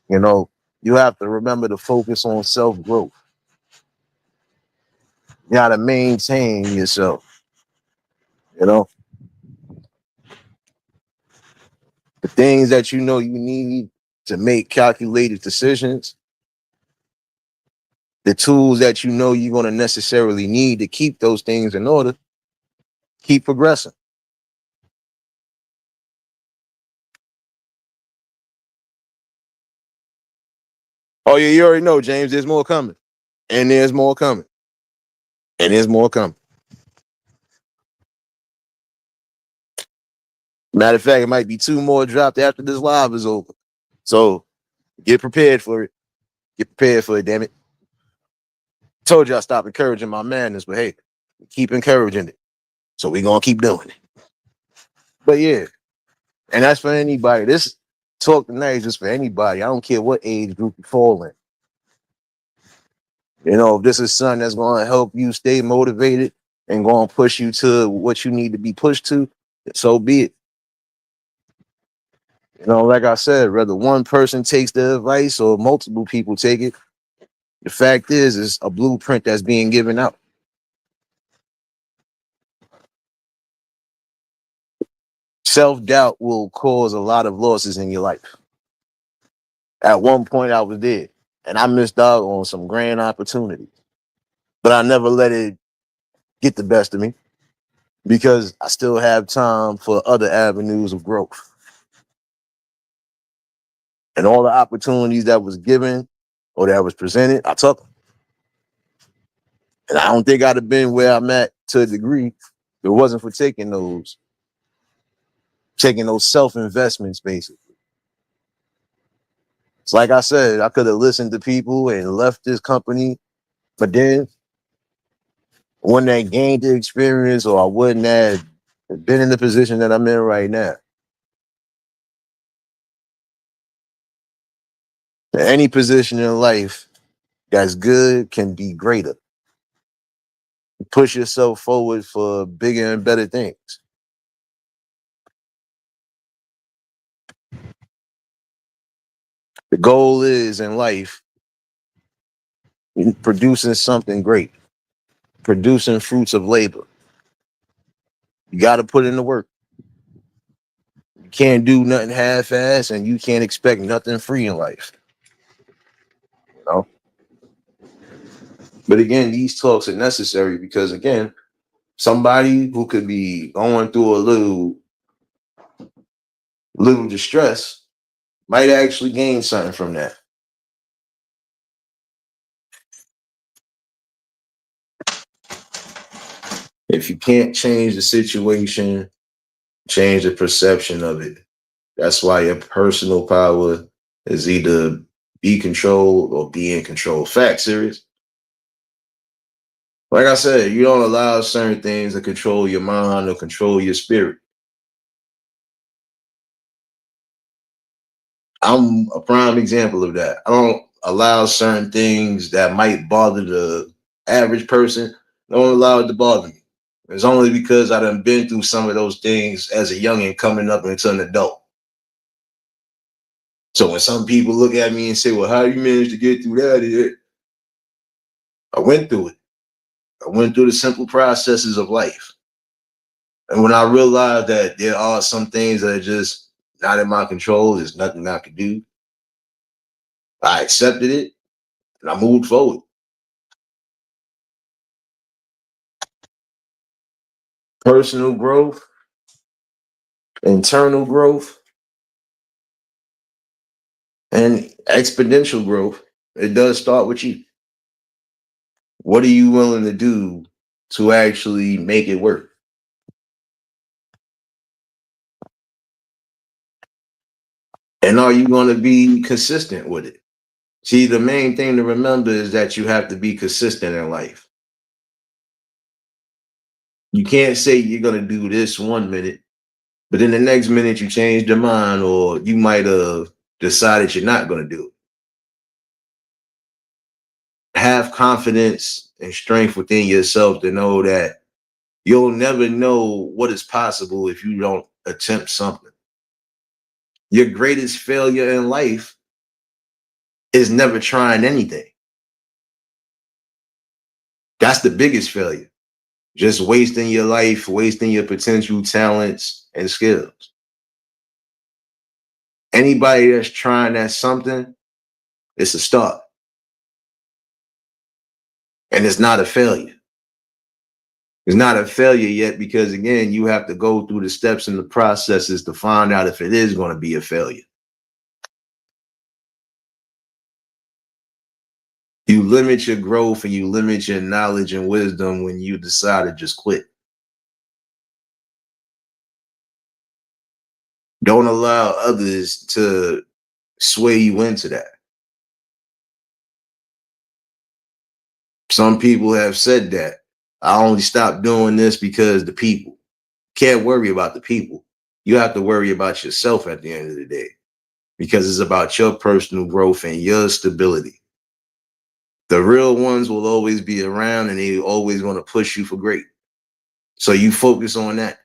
Speaker 1: You know, you have to remember to focus on self growth. You got to maintain yourself. You know, the things that you need to make calculated decisions, the tools that you're going to necessarily need to keep those things in order, keep progressing. Oh, yeah, you already know, James, there's more coming. And there's more coming. And there's more coming. Matter of fact, it might be two more dropped after this live is over. So get prepared for it. Get prepared for it, damn it. Told you I stopped encouraging my madness, but hey, keep encouraging it. So we're gonna keep doing it. But yeah, and that's for anybody. This talk tonight is just for anybody. I don't care what age group you fall in. If this is something that's gonna help you stay motivated and gonna push you to what you need to be pushed to, so be it. Like I said, whether one person takes the advice or multiple people take it, the fact is, it's a blueprint that's being given out. Self-doubt will cause a lot of losses in your life. At one point, I was there, and I missed out on some grand opportunities, but I never let it get the best of me because I still have time for other avenues of growth. And all the opportunities that was given or that was presented, I took them. And I don't think I'd have been where I'm at to a degree if it wasn't for taking those self-investments, basically. It's like I said, I could have listened to people and left this company, but then wouldn't have gained the experience or I wouldn't have been in the position that I'm in right now. Any position in life that's good can be greater. Push yourself forward for bigger and better things. The goal is in life producing something great, producing fruits of labor. You got to put in the work. You can't do nothing half-ass, and you can't expect nothing free in life. You know. But again, these talks are necessary because again, somebody who could be going through a little distress might actually gain something from that. If you can't change the situation, change the perception of it. That's why your personal power is either be controlled or be in control. Fact, serious. Like I said, you don't allow certain things to control your mind or control your spirit. I'm a prime example of that. I don't allow certain things that might bother the average person. I don't allow it to bother me. It's only because I done been through some of those things as a youngin' coming up into an adult. So when some people look at me and say, well, how do you manage to get through that? I went through it. I went through the simple processes of life. And when I realized that there are some things that are just not in my control, there's nothing I can do, I accepted it and I moved forward. Personal growth, internal growth, and exponential growth. It does start with you. What are you willing to do to actually make it work? And are you going to be consistent with it? See, the main thing to remember is that you have to be consistent in life. You can't say you're going to do this 1 minute, but then the next minute you change your mind, or you might have decided you're not going to do it. Have confidence and strength within yourself to know that you'll never know what is possible if you don't attempt something. Your greatest failure in life is never trying anything. That's the biggest failure. Just wasting your life, wasting your potential talents and skills. Anybody that's trying at something, it's a start. And it's not a failure. It's not a failure yet because, again, you have to go through the steps and the processes to find out if it is going to be a failure. You limit your growth and you limit your knowledge and wisdom when you decide to just quit. Don't allow others to sway you into that. Some people have said that. I only stopped doing this because the people. Can't worry about the people. You have to worry about yourself at the end of the day because it's about your personal growth and your stability. The real ones will always be around and they always going to push you for great. So you focus on that.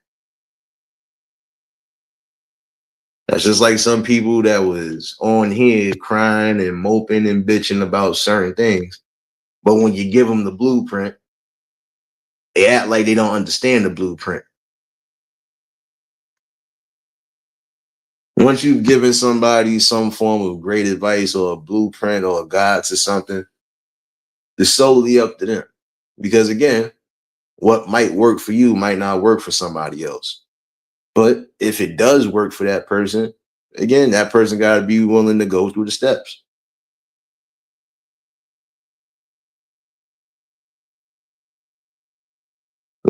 Speaker 1: That's just like some people that was on here crying and moping and bitching about certain things. But when you give them the blueprint, they act like they don't understand the blueprint. Once you've given somebody some form of great advice or a blueprint or a guide to something, it's solely up to them. Because again, what might work for you might not work for somebody else. But if it does work for that person, again, that person got to be willing to go through the steps.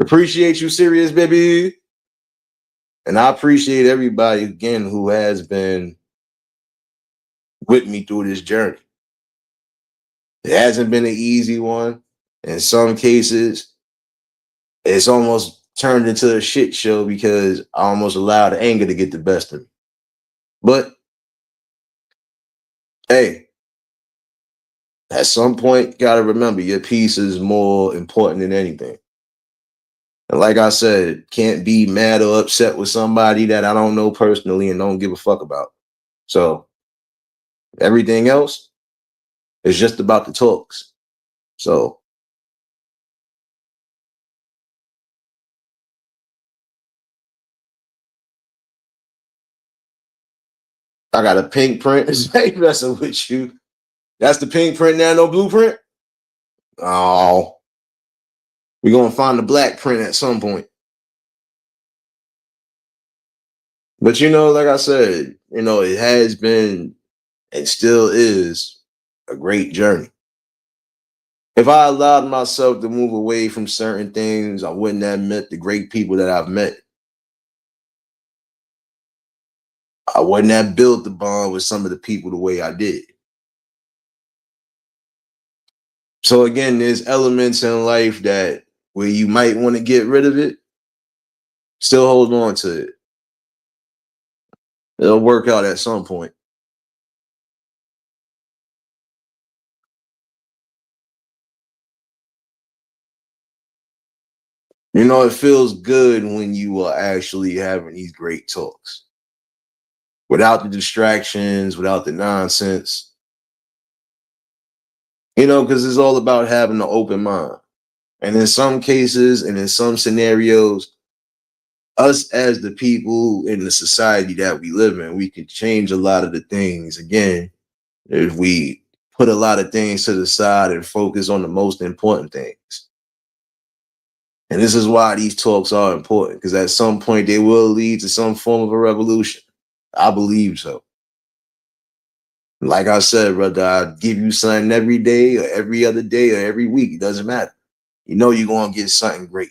Speaker 1: Appreciate you, serious baby. And I appreciate everybody again who has been with me through this journey. It hasn't been an easy one. In some cases, it's almost turned into a shit show because I almost allowed the anger to get the best of me. But hey, at some point, you gotta remember your peace is more important than anything. And like I said, can't be mad or upset with somebody that I don't know personally and don't give a fuck about. So everything else is just about the talks. So I got a pink print. It's messing with you. That's the pink print now, no blueprint. Oh, we're gonna find the black print at some point. But like I said, it has been and still is a great journey. If I allowed myself to move away from certain things, I wouldn't have met the great people that I've met. I wouldn't have built the bond with some of the people the way I did. So again, there's elements in life that where you might want to get rid of it, still hold on to it. It'll work out at some point. It feels good when you are actually having these great talks without the distractions, without the nonsense, because it's all about having an open mind. And in some cases and in some scenarios, us as the people in the society that we live in, we can change a lot of the things again if we put a lot of things to the side and focus on the most important things. And this is why these talks are important, because at some point they will lead to some form of a revolution. I believe so. Like I said, brother, I give you something every day or every other day or every week. It doesn't matter. You're going to get something great.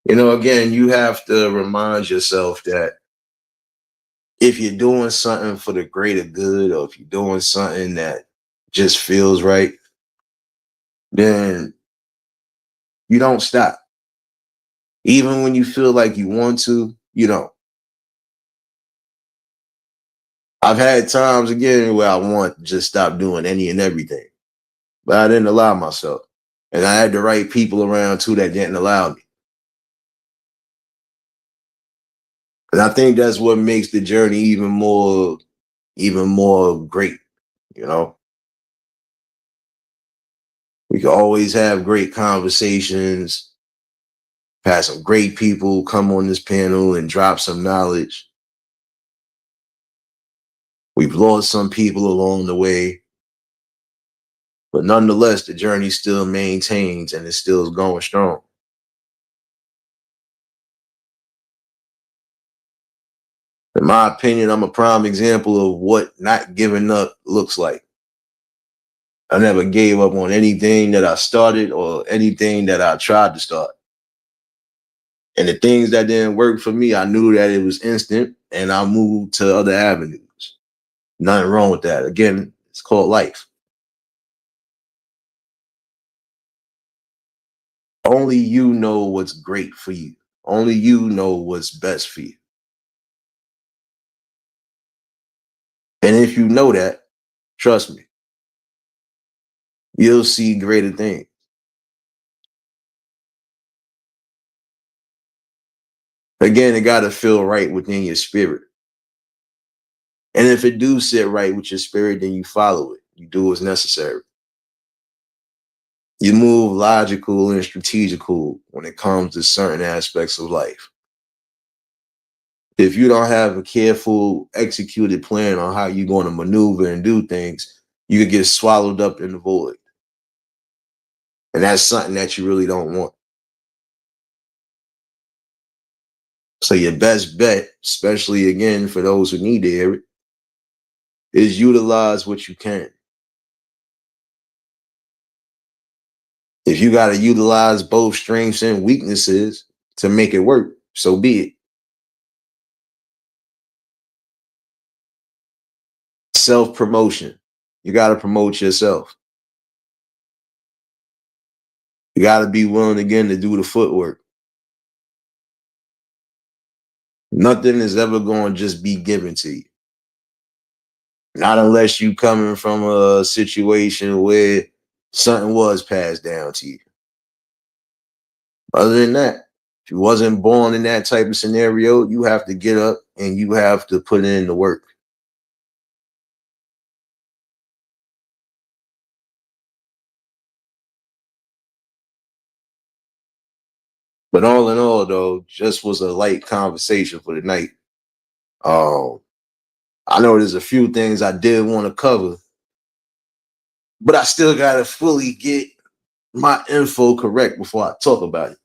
Speaker 1: Again, you have to remind yourself that if you're doing something for the greater good or if you're doing something that just feels right, then you don't stop. Even when you feel like you want to, you don't. I've had times again where I want to just stop doing any and everything, but I didn't allow myself. And I had the right people around too that didn't allow me. And I think that's what makes the journey even more great, you know. We can always have great conversations, have some great people come on this panel and drop some knowledge. We've lost some people along the way, but nonetheless, the journey still maintains and it still is going strong. In my opinion, I'm a prime example of what not giving up looks like. I never gave up on anything that I started or anything that I tried to start. And the things that didn't work for me, I knew that it was instant and I moved to other avenues. Nothing wrong with that. Again, it's called life. Only you know what's great for you. Only you know what's best for you. And if you know that, trust me, you'll see greater things. Again, it got to feel right within your spirit. And if it do sit right with your spirit, then you follow it. You do what's necessary. You move logical and strategical when it comes to certain aspects of life. If you don't have a careful, executed plan on how you're going to maneuver and do things, you could get swallowed up in the void. And that's something that you really don't want. So your best bet, especially again for those who need to hear it, is utilize what you can. If you got to utilize both strengths and weaknesses to make it work, so be it. Self-promotion. You got to promote yourself. You got to be willing again to do the footwork. Nothing is ever going to just be given to you. Not unless you coming from a situation where something was passed down to you. Other than that, if you wasn't born in that type of scenario, you have to get up and you have to put in the work. But all in all, though, just was a light conversation for the night. Um, I know there's a few things I did want to cover, but I still gotta fully get my info correct before I talk about it.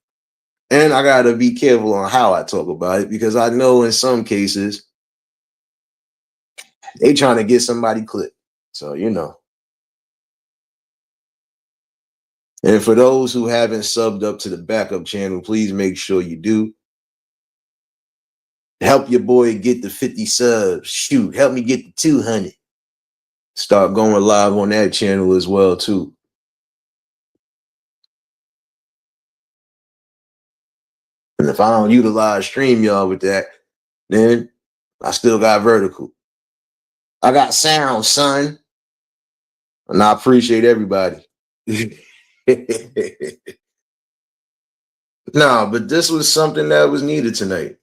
Speaker 1: And I gotta be careful on how I talk about it because I know in some cases they trying to get somebody clipped. So you know. And for those who haven't subbed up to the backup channel, please make sure you do. Help your boy get the 50 subs. Shoot, help me get the 200. Start going live on that channel as well, too. And if I don't utilize StreamYard with that, then I still got vertical. I got sound, son. And I appreciate everybody. No, but this was something that was needed tonight.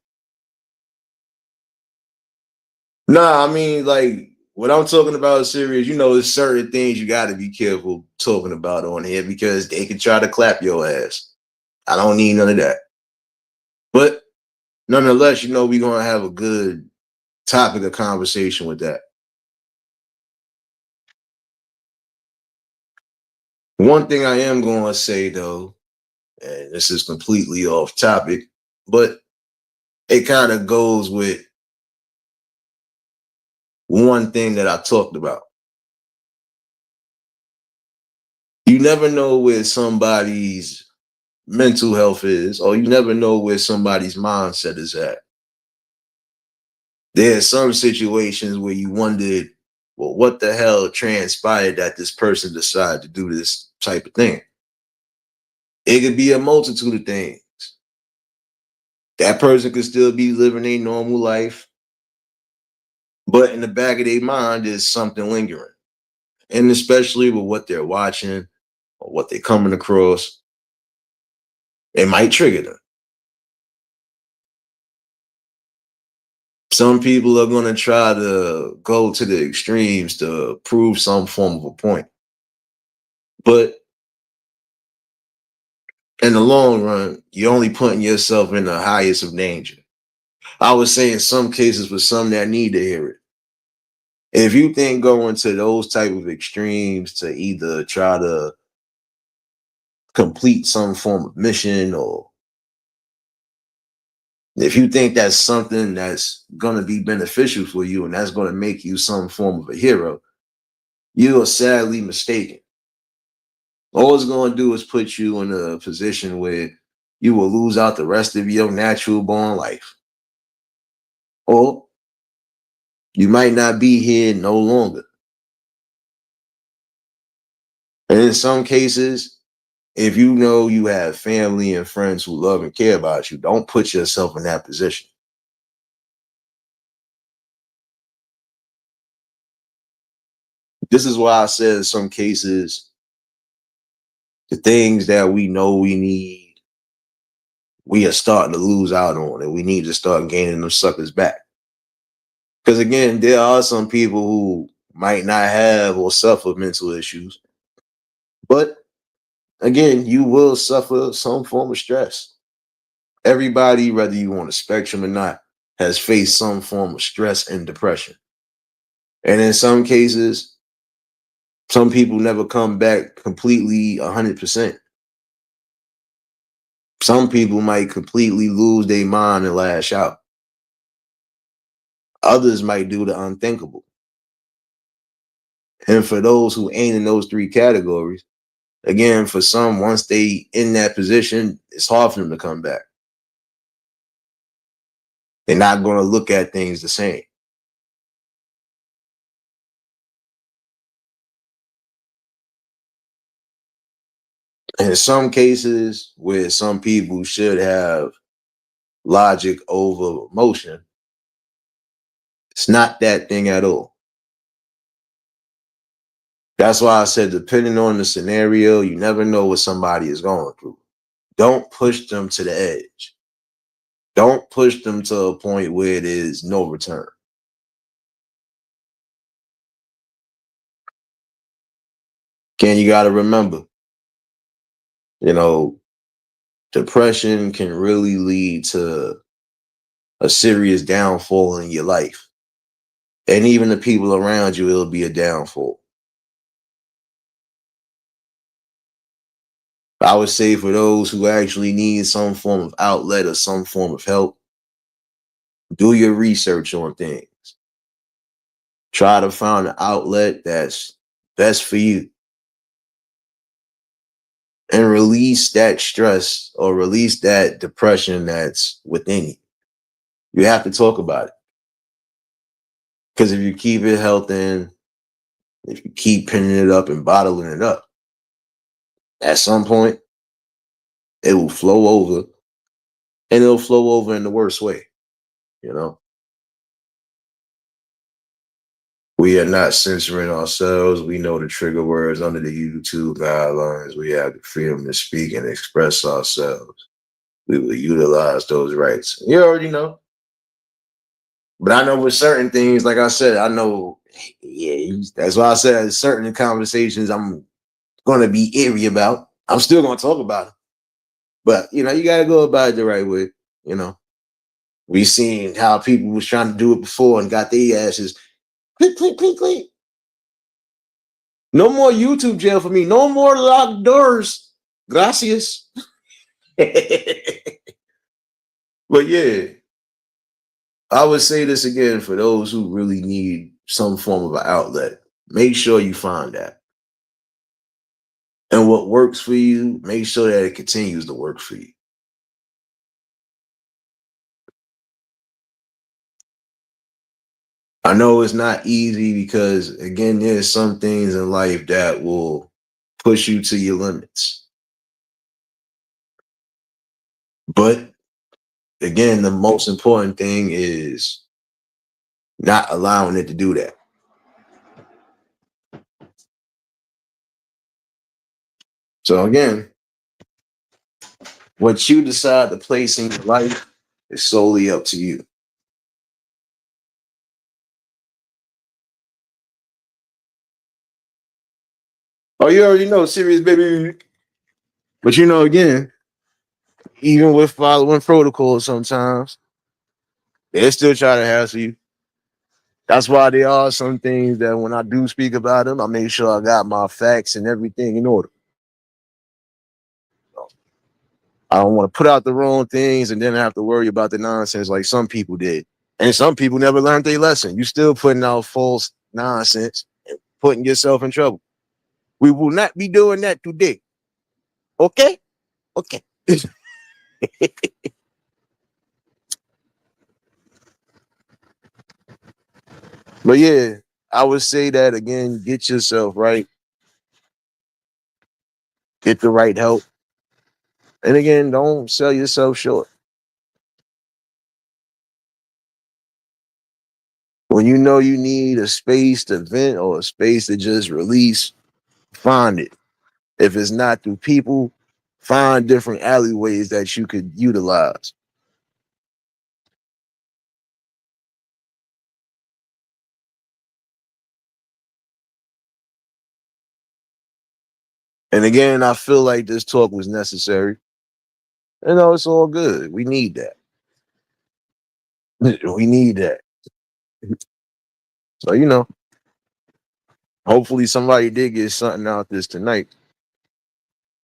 Speaker 1: Nah, I mean, like, what I'm talking about is serious. You know, there's certain things you got to be careful talking about on here because they can try to clap your ass. I don't need none of that. But nonetheless, you know, we're going to have a good topic of conversation with that. One thing I am going to say, though, and this is completely off topic, but it kind of goes with one thing that I talked about. You never know where somebody's mental health is, or you never know where somebody's mindset is at. There are some situations where you wondered, well, what the hell transpired that this person decided to do this type of thing? It could be a multitude of things. That person could still be living a normal life, but in the back of their mind is something lingering. And especially with what they're watching or what they're coming across, it might trigger them. Some people are going to try to go to the extremes to prove some form of a point. But in the long run, you're only putting yourself in the highest of danger. I would say in some cases for some that need to hear it. If you think going to those type of extremes to either try to complete some form of mission, or if you think that's something that's going to be beneficial for you and that's going to make you some form of a hero, you are sadly mistaken. All it's going to do is put you in a position where you will lose out the rest of your natural born life. Or you might not be here no longer. And in some cases, if you know you have family and friends who love and care about you, don't put yourself in that position. This is why I said in some cases, the things that we know we need, we are starting to lose out on, and we need to start gaining them suckers back. Because again, there are some people who might not have or suffer mental issues, but again, you will suffer some form of stress. Everybody, whether you on a spectrum or not, has faced some form of stress and depression. And in some cases, some people never come back completely 100%. Some people might completely lose their mind and lash out. Others might do the unthinkable. And for those who ain't in those three categories, again, for some, once they in that position, it's hard for them to come back. They're not going to look at things the same. In some cases, where some people should have logic over emotion, it's not that thing at all. That's why I said, depending on the scenario, you never know what somebody is going through. Don't push them to the edge. Don't push them to a point where it is no return. Again, you got to remember, you know, depression can really lead to a serious downfall in your life. And even the people around you, it'll be a downfall. I would say for those who actually need some form of outlet or some form of help, do your research on things. Try to find an outlet that's best for you and release that stress or release that depression that's within you. You have to talk about it. Because if you keep it held in, if you keep pinning it up and bottling it up, at some point, it will flow over and it'll flow over in the worst way, you know? We are not censoring ourselves. We know the trigger words under the YouTube guidelines. We have the freedom to speak and express ourselves. We will utilize those rights. You already know. But I know with certain things, like I said, I know, yeah, that's why I said certain conversations I'm going to be eerie about. I'm still going to talk about it. But, you know, you got to go about it the right way. You know, we seen how people was trying to do it before and got their asses click, click, click, click. No more YouTube jail for me. No more locked doors. Gracias. But yeah, I would say this again for those who really need some form of an outlet. Make sure you find that. And what works for you, make sure that it continues to work for you. I know it's not easy because, again, there's some things in life that will push you to your limits. But again, the most important thing is not allowing it to do that. So again, what you decide to place in your life is solely up to you. Oh, you already know, serious baby. But you know, again, even with following protocols, sometimes they still try to hassle you. That's why there are some things that when I do speak about them, I make sure I got my facts and everything in order. I don't want to put out the wrong things and then have to worry about the nonsense like some people did. And some people never learned their lesson. You still putting out false nonsense and putting yourself in trouble. We will not be doing that today. Okay? Okay. But yeah, I would say that again, get yourself right, get the right help. And again, don't sell yourself short. When you know you need a space to vent or a space to just release, find it. If it's not through people, find different alleyways that you could utilize. And again, I feel like this talk was necessary. You know, it's all good. We need that. We need that. So, hopefully somebody did get something out this tonight.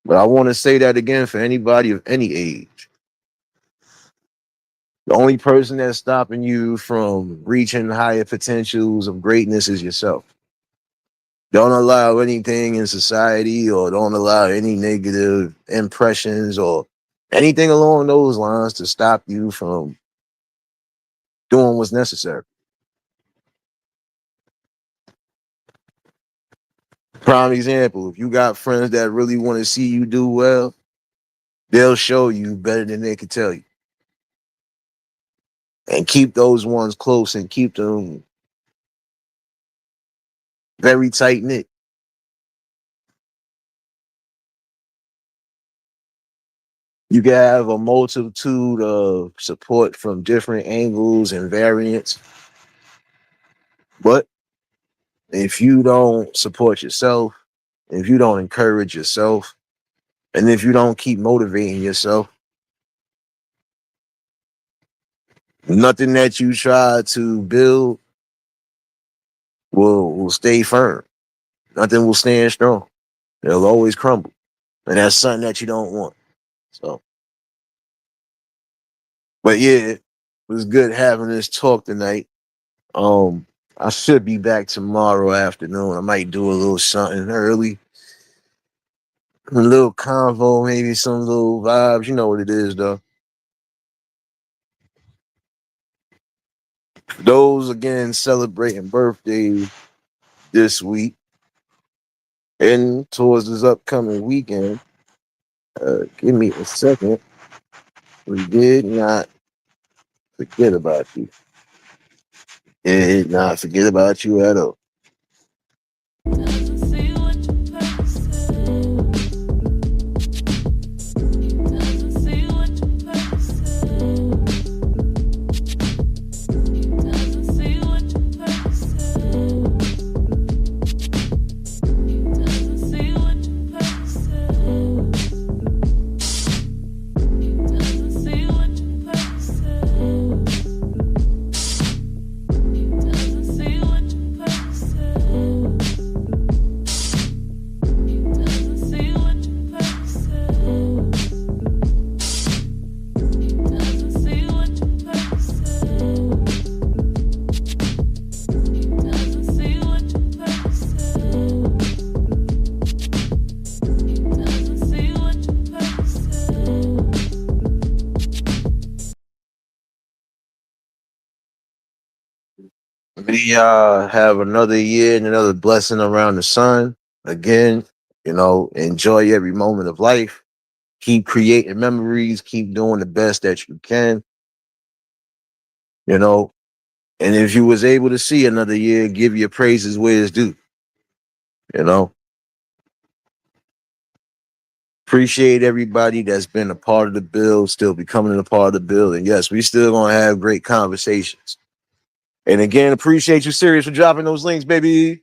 Speaker 1: But I want to say that again for anybody of any age. The only person that's stopping you from reaching higher potentials of greatness is yourself. Don't allow anything in society or don't allow any negative impressions or anything along those lines to stop you from doing what's necessary. Prime example, if you got friends that really want to see you do well, they'll show you better than they can tell you. And keep those ones close and keep them very tight knit. You can have a multitude of support from different angles and variants, but if you don't support yourself, if you don't encourage yourself, and if you don't keep motivating yourself, nothing that you try to build will stay firm. Nothing will stand strong. It'll always crumble. And that's something that you don't want. So, but yeah, it was good having this talk tonight. Um, I should be back tomorrow afternoon. I might do a little something early, a little convo, maybe some little vibes. You know what it is, though. Those again celebrating birthdays this week and towards this upcoming weekend. Give me a second. We did not forget about you. Did not forget about you at all. We have another year and another blessing around the sun. Again, enjoy every moment of life. Keep creating memories. Keep doing the best that you can. You know, and if you was able to see another year, give your praises where it's due. You know, appreciate everybody that's been a part of the build, still becoming a part of the build. And yes, we still gonna have great conversations. And again, appreciate you, Sirius, for dropping those links, baby.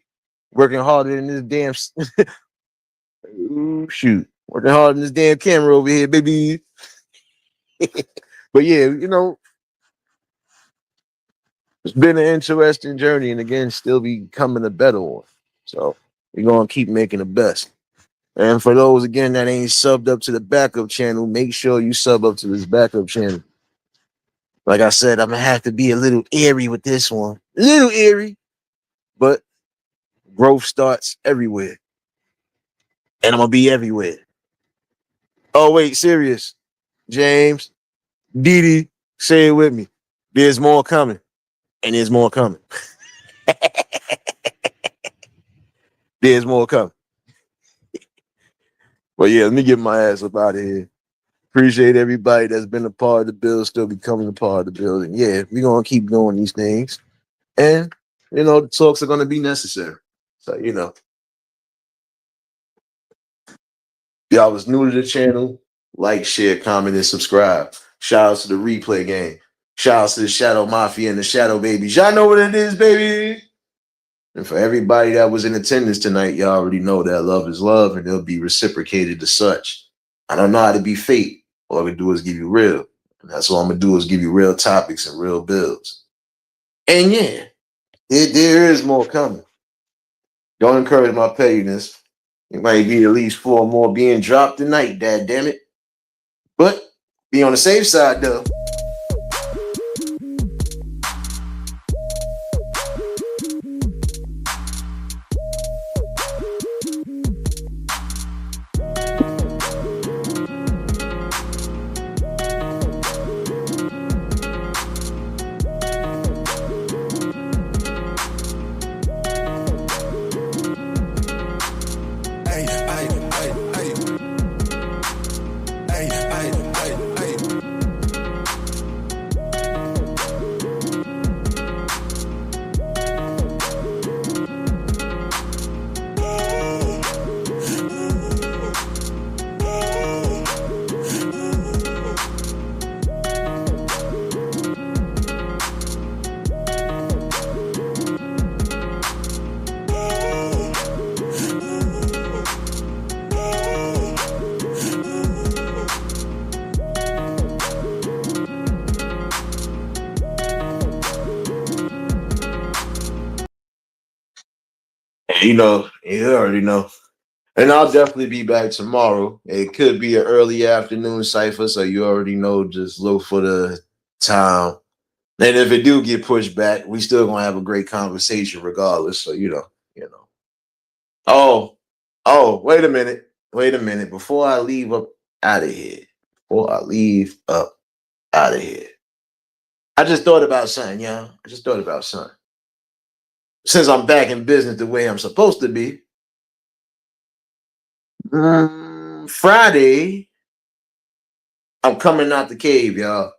Speaker 1: Working harder than this damn ooh, shoot. Working harder than this damn camera over here, baby. But yeah, it's been an interesting journey, and again, still becoming a better one. So we're gonna keep making the best. And for those again that ain't subbed up to the backup channel, make sure you sub up to this backup channel. Like I said, I'm gonna have to be a little airy with this one. A little airy, but growth starts everywhere. And I'm gonna be everywhere. Oh, wait, serious. James, Didi, say it with me. There's more coming. And there's more coming. There's more coming. But yeah, let me get my ass up out of here. Appreciate everybody that's been a part of the build, still becoming a part of the building. Yeah, we're gonna keep doing these things. And the talks are gonna be necessary. So, y'all was new to the channel, like, share, comment, and subscribe. Shout out to the replay game. Shout out to the Shadow Mafia and the Shadow Babies. Y'all know what it is, baby. And for everybody that was in attendance tonight, y'all already know that love is love and it'll be reciprocated as such. I don't know how to be fake. All I can do is give you real. And that's all I'm going to do is give you real topics and real bills. And yeah, there is more coming. Don't encourage my pettiness. It might be at least 4 more being dropped tonight, dad damn it. But be on the safe side though. You already know. And I'll definitely be back tomorrow. It could be an early afternoon cipher, so you already know. Just look for the time. And if it do get pushed back, we still gonna have a great conversation regardless. So you know. Wait a minute. Before I leave up out of here, I just thought about something, y'all. Since I'm back in business the way I'm supposed to be. Friday, I'm coming out the cave, y'all.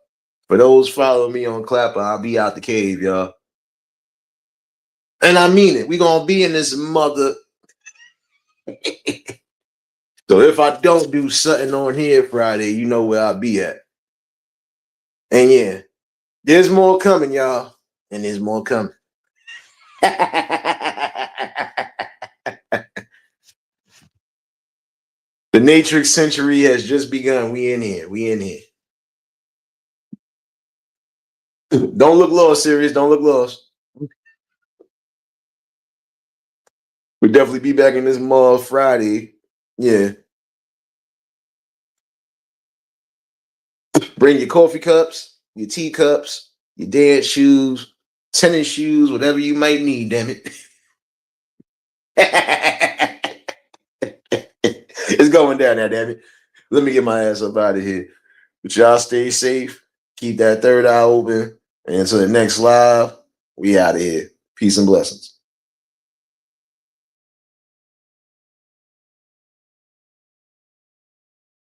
Speaker 1: For those following me on Clapper, I'll be out the cave, y'all. And I mean it. We gonna be in this mother. So if I don't do something on here Friday, you know where I'll be at. And yeah, there's more coming, y'all. And there's more coming. The Matrix century has just begun. We in here. Don't look lost, serious. Don't look lost. We'll definitely be back in this mall Friday. Yeah. Bring your coffee cups, your teacups, your dance shoes, tennis shoes, whatever you might need, damn it. It's going down there, damn it. Let me get my ass up out of here. But y'all stay safe. Keep that third eye open. And until the next live, we out of here. Peace and blessings.